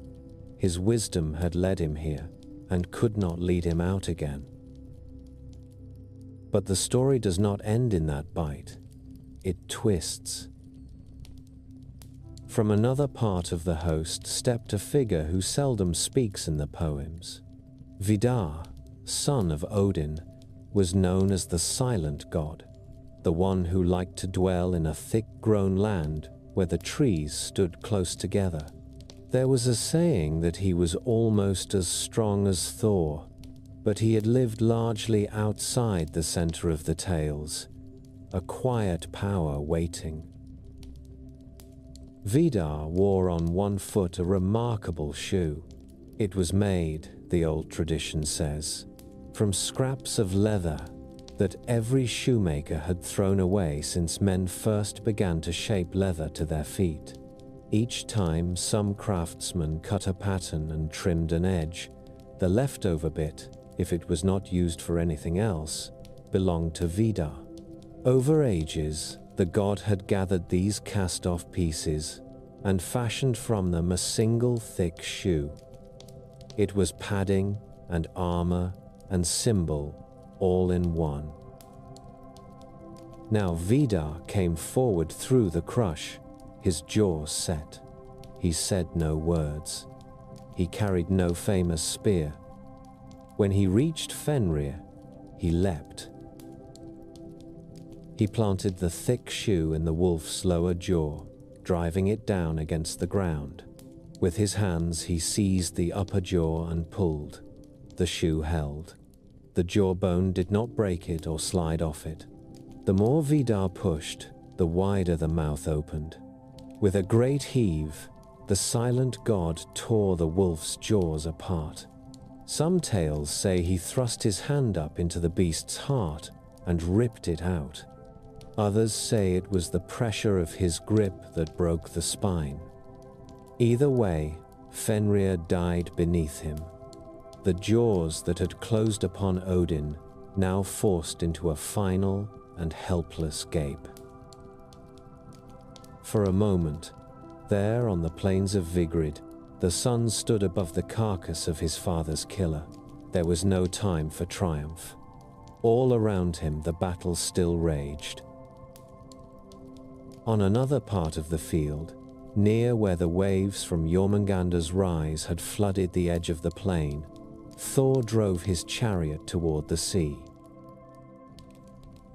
His wisdom had led him here and could not lead him out again. But the story does not end in that bite. It twists. From another part of the host stepped a figure who seldom speaks in the poems. Vidar, son of Odin, was known as the silent god, the one who liked to dwell in a thick-grown land where the trees stood close together. There was a saying that he was almost as strong as Thor, but he had lived largely outside the center of the tales, a quiet power waiting. Vidar wore on one foot a remarkable shoe. It was made, the old tradition says, from scraps of leather that every shoemaker had thrown away since men first began to shape leather to their feet. Each time some craftsman cut a pattern and trimmed an edge, the leftover bit, if it was not used for anything else, belonged to Vidar. Over ages, the god had gathered these cast-off pieces and fashioned from them a single thick shoe. It was padding and armor and symbol all in one. Now Vidar came forward through the crush, his jaws set. He said no words. He carried no famous spear. When he reached Fenrir, he leapt. He planted the thick shoe in the wolf's lower jaw, driving it down against the ground. With his hands he seized the upper jaw and pulled. The shoe held. The jawbone did not break it or slide off it. The more Vidar pushed, the wider the mouth opened. With a great heave, the silent god tore the wolf's jaws apart. Some tales say he thrust his hand up into the beast's heart and ripped it out. Others say it was the pressure of his grip that broke the spine. Either way, Fenrir died beneath him. The jaws that had closed upon Odin now forced into a final and helpless gape. For a moment, there on the plains of Vigrid, the sun stood above the carcass of his father's killer. There was no time for triumph. All around him the battle still raged. On another part of the field, near where the waves from Jormungandr's rise had flooded the edge of the plain, Thor drove his chariot toward the sea.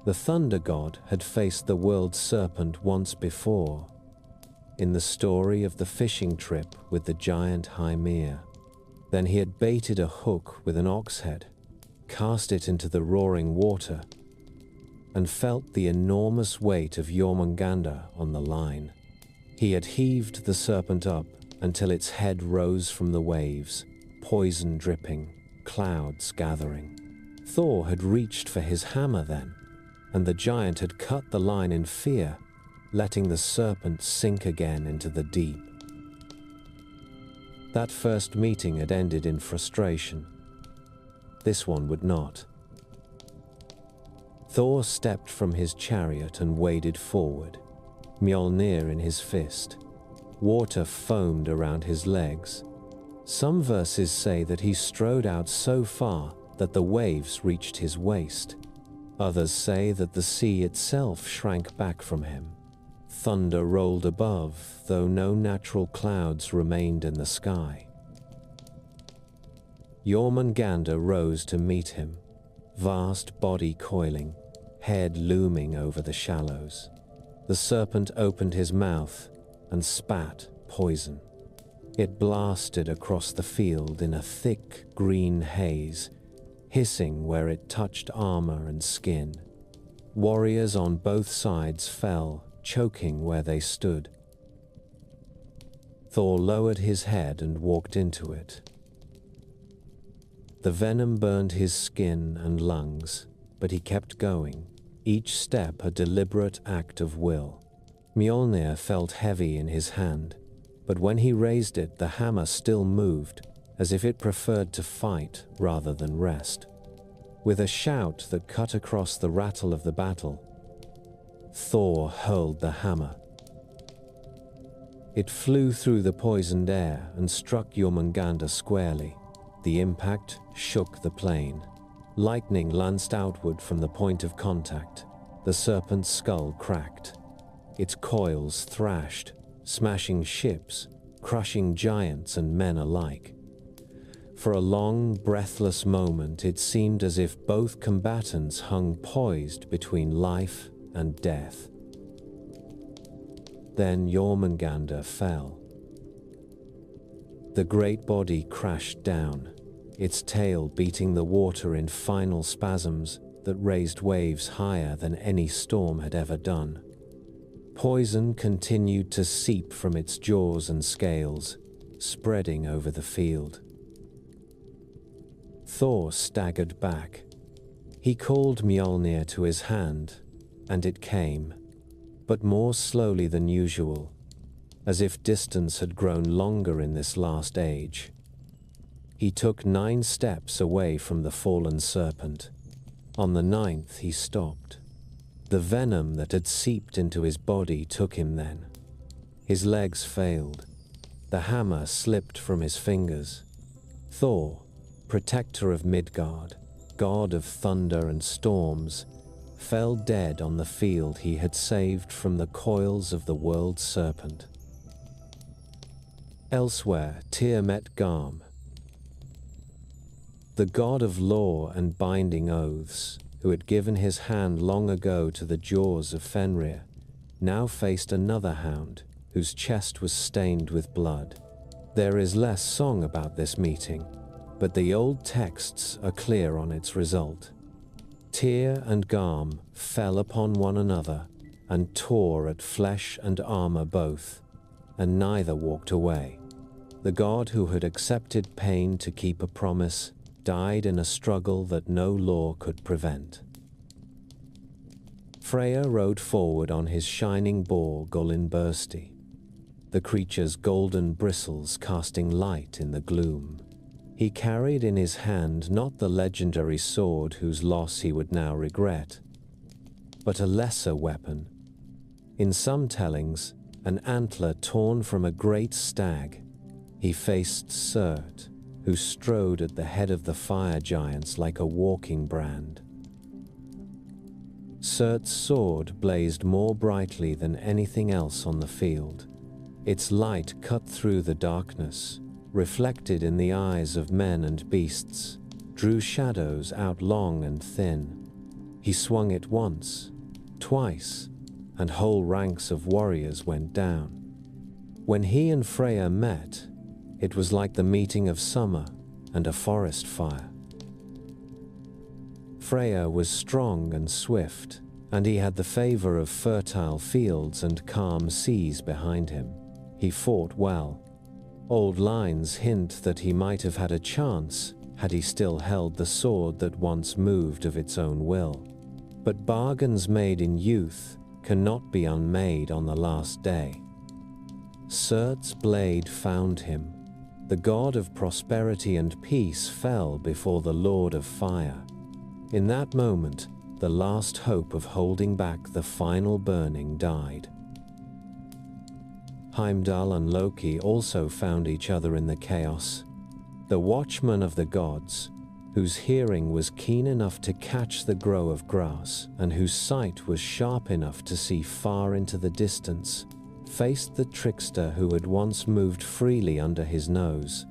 The thunder god had faced the world serpent once before, in the story of the fishing trip with the giant Hymir. Then he had baited a hook with an ox head, cast it into the roaring water, and felt the enormous weight of Jormungandr on the line. He had heaved the serpent up until its head rose from the waves, poison dripping, clouds gathering. Thor had reached for his hammer then, and the giant had cut the line in fear, letting the serpent sink again into the deep. That first meeting had ended in frustration. This one would not. Thor stepped from his chariot and waded forward, Mjolnir in his fist. Water foamed around his legs. Some verses say that he strode out so far that the waves reached his waist. Others say that the sea itself shrank back from him. Thunder rolled above, though no natural clouds remained in the sky. Jormungandr rose to meet him, vast body coiling, head looming over the shallows. The serpent opened his mouth and spat poison. It blasted across the field in a thick green haze, hissing where it touched armor and skin. Warriors on both sides fell, choking where they stood. Thor lowered his head and walked into it. The venom burned his skin and lungs, but he kept going, each step a deliberate act of will. Mjolnir felt heavy in his hand, but when he raised it, the hammer still moved, as if it preferred to fight rather than rest. With a shout that cut across the rattle of the battle, Thor hurled the hammer. It flew through the poisoned air and struck Jormungandr squarely. The impact shook the plain. Lightning lanced outward from the point of contact. The serpent's skull cracked. Its coils thrashed, smashing ships, crushing giants and men alike. For a long, breathless moment, it seemed as if both combatants hung poised between life and death. Then Jormungandr fell. The great body crashed down, its tail beating the water in final spasms that raised waves higher than any storm had ever done. Poison continued to seep from its jaws and scales, spreading over the field. Thor staggered back. He called Mjolnir to his hand, and it came, but more slowly than usual, as if distance had grown longer in this last age. He took 9 steps away from the fallen serpent. On the 9th, he stopped. The venom that had seeped into his body took him then. His legs failed. The hammer slipped from his fingers. Thor, protector of Midgard, god of thunder and storms, fell dead on the field he had saved from the coils of the world serpent. Elsewhere, Tyr met Garm, the god of law and binding oaths, who had given his hand long ago to the jaws of Fenrir, now faced another hound whose chest was stained with blood. There is less song about this meeting, but the old texts are clear on its result. Tyr and Garm fell upon one another and tore at flesh and armor both, and neither walked away. The god who had accepted pain to keep a promise died in a struggle that no law could prevent. Freyr rode forward on his shining boar Golinbursti, the creature's golden bristles casting light in the gloom. He carried in his hand not the legendary sword whose loss he would now regret, but a lesser weapon. In some tellings, an antler torn from a great stag. He faced Surt, who strode at the head of the fire giants like a walking brand. Surt's sword blazed more brightly than anything else on the field. Its light cut through the darkness, reflected in the eyes of men and beasts, drew shadows out long and thin. He swung it once, twice, and whole ranks of warriors went down. When he and Freyr met, it was like the meeting of summer and a forest fire. Freyr was strong and swift, and he had the favor of fertile fields and calm seas behind him. He fought well. Old lines hint that he might have had a chance had he still held the sword that once moved of its own will. But bargains made in youth cannot be unmade on the last day. Surt's blade found him. The god of prosperity and peace fell before the Lord of Fire. In that moment, the last hope of holding back the final burning died. Heimdall and Loki also found each other in the chaos. The watchman of the gods, whose hearing was keen enough to catch the grow of grass and whose sight was sharp enough to see far into the distance, faced the trickster who had once moved freely under his nose.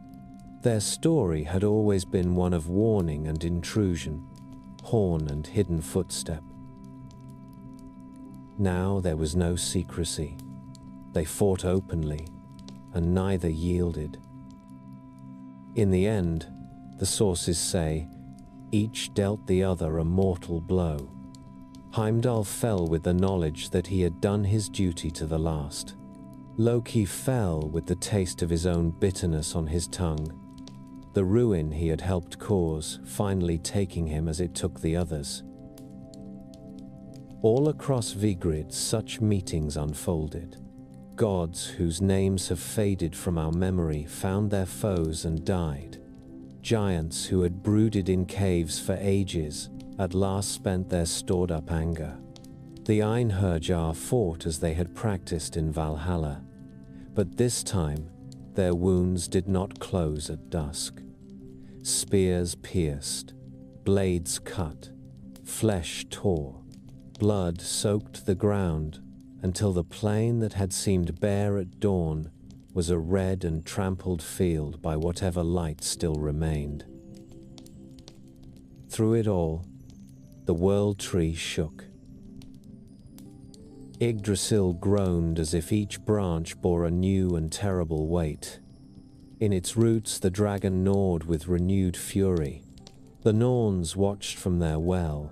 Their story had always been one of warning and intrusion, horn and hidden footstep. Now there was no secrecy. They fought openly, and neither yielded. In the end, the sources say, each dealt the other a mortal blow. Heimdall fell with the knowledge that he had done his duty to the last. Loki fell with the taste of his own bitterness on his tongue, the ruin he had helped cause finally taking him as it took the others. All across Vigrid such meetings unfolded. Gods whose names have faded from our memory found their foes and died. Giants who had brooded in caves for ages at last spent their stored-up anger. The Einherjar fought as they had practiced in Valhalla, but this time their wounds did not close at dusk. Spears pierced, blades cut, flesh tore, blood soaked the ground until the plain that had seemed bare at dawn was a red and trampled field by whatever light still remained. Through it all, the world tree shook. Yggdrasil groaned as if each branch bore a new and terrible weight. In its roots the dragon gnawed with renewed fury. The Norns watched from their well,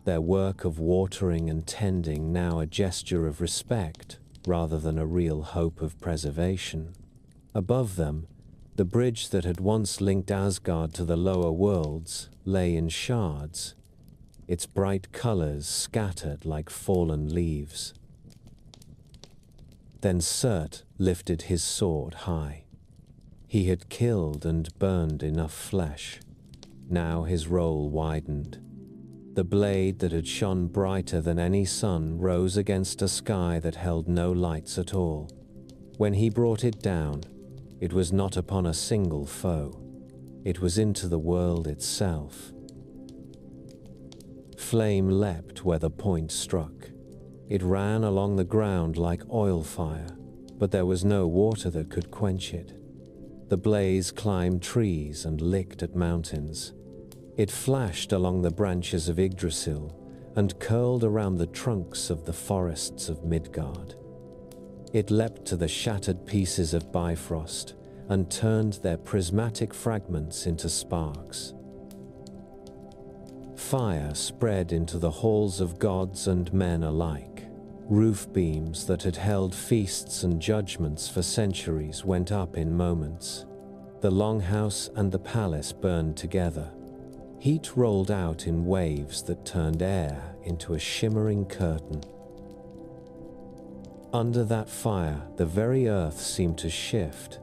their work of watering and tending now a gesture of respect rather than a real hope of preservation. Above them, the bridge that had once linked Asgard to the lower worlds lay in shards, its bright colors scattered like fallen leaves. Then Surt lifted his sword high. He had killed and burned enough flesh. Now his roll widened. The blade that had shone brighter than any sun rose against a sky that held no lights at all. When he brought it down, it was not upon a single foe. It was into the world itself. Flame leapt where the point struck. It ran along the ground like oil fire, but there was no water that could quench it. The blaze climbed trees and licked at mountains. It flashed along the branches of Yggdrasil and curled around the trunks of the forests of Midgard. It leapt to the shattered pieces of Bifrost and turned their prismatic fragments into sparks. Fire spread into the halls of gods and men alike. Roof beams that had held feasts and judgments for centuries went up in moments. The longhouse and the palace burned together. Heat rolled out in waves that turned air into a shimmering curtain. Under that fire, the very earth seemed to shift.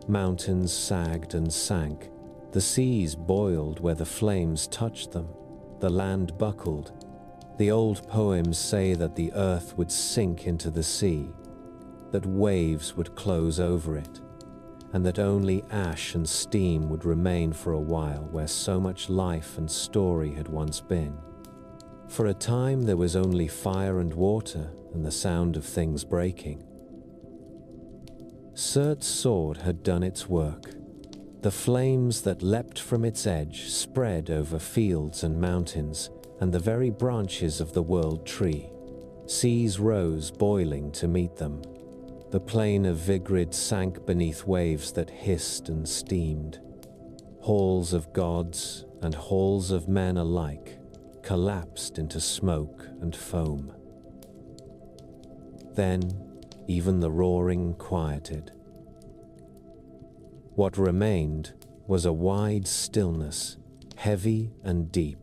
Mountains sagged and sank. The seas boiled where the flames touched them. The land buckled. The old poems say that the earth would sink into the sea, that waves would close over it, and that only ash and steam would remain for a while where so much life and story had once been. For a time there was only fire and water and the sound of things breaking. Surt's sword had done its work. The flames that leapt from its edge spread over fields and mountains and the very branches of the world tree. Seas rose boiling to meet them. The plain of Vigrid sank beneath waves that hissed and steamed. Halls of gods and halls of men alike collapsed into smoke and foam. Then, even the roaring quieted. What remained was a wide stillness, heavy and deep,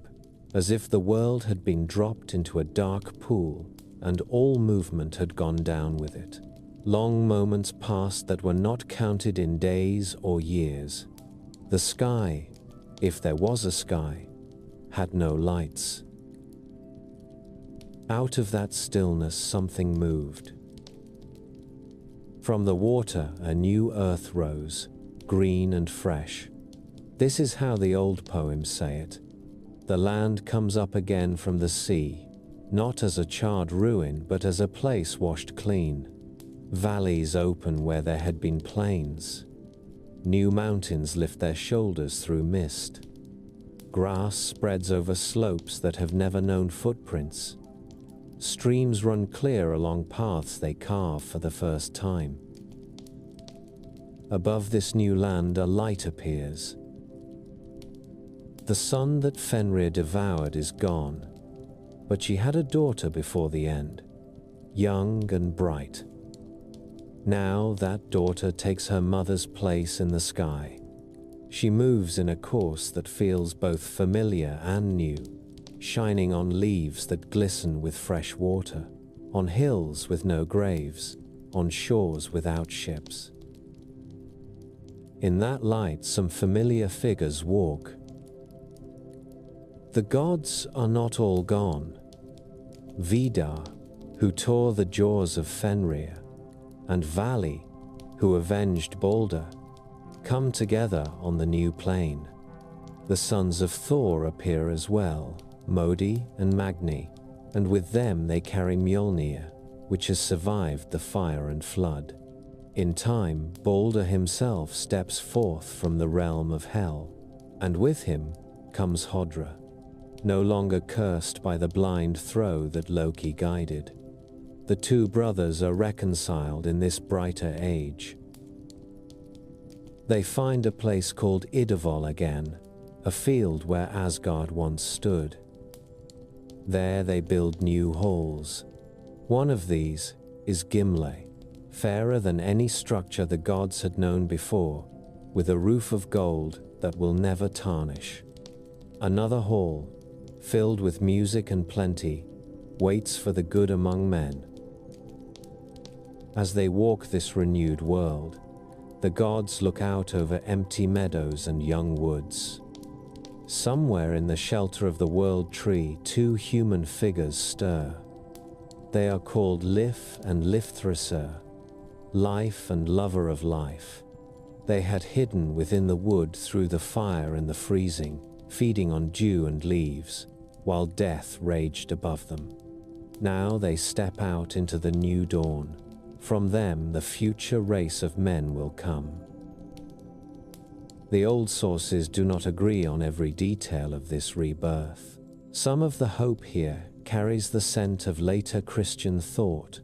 as if the world had been dropped into a dark pool and all movement had gone down with it. Long moments passed that were not counted in days or years. The sky, if there was a sky, had no lights. Out of that stillness something moved. From the water a new earth rose, green and fresh. This is how the old poems say it. The land comes up again from the sea, not as a charred ruin, but as a place washed clean. Valleys open where there had been plains. New mountains lift their shoulders through mist. Grass spreads over slopes that have never known footprints. Streams run clear along paths they carve for the first time. Above this new land a light appears. The sun that Fenrir devoured is gone, but she had a daughter before the end, young and bright. Now that daughter takes her mother's place in the sky. She moves in a course that feels both familiar and new, shining on leaves that glisten with fresh water, on hills with no graves, on shores without ships. In that light, some familiar figures walk. The gods are not all gone. Vidar, who tore the jaws of Fenrir, and Vali, who avenged Balder, come together on the new plane. The sons of Thor appear as well, Modi and Magni, and with them they carry Mjolnir, which has survived the fire and flood. In time, Balder himself steps forth from the realm of Hel, and with him comes Hodra, no longer cursed by the blind throw that Loki guided. The two brothers are reconciled in this brighter age. They find a place called Idavol again, a field where Asgard once stood. There they build new halls. One of these is Gimle, fairer than any structure the gods had known before, with a roof of gold that will never tarnish. Another hall, filled with music and plenty, waits for the good among men. As they walk this renewed world, the gods look out over empty meadows and young woods. Somewhere in the shelter of the world tree, two human figures stir. They are called Lif and Lifthrasir, life and lover of life. They had hidden within the wood through the fire and the freezing, feeding on dew and leaves, while death raged above them. Now they step out into the new dawn. From them the future race of men will come. The old sources do not agree on every detail of this rebirth. Some of the hope here carries the scent of later Christian thought,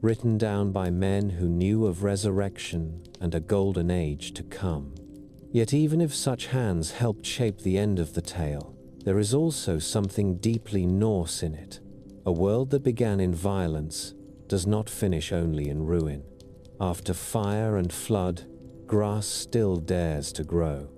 written down by men who knew of resurrection and a golden age to come. Yet even if such hands helped shape the end of the tale, there is also something deeply Norse in it. A world that began in violence does not finish only in ruin. After fire and flood, grass still dares to grow.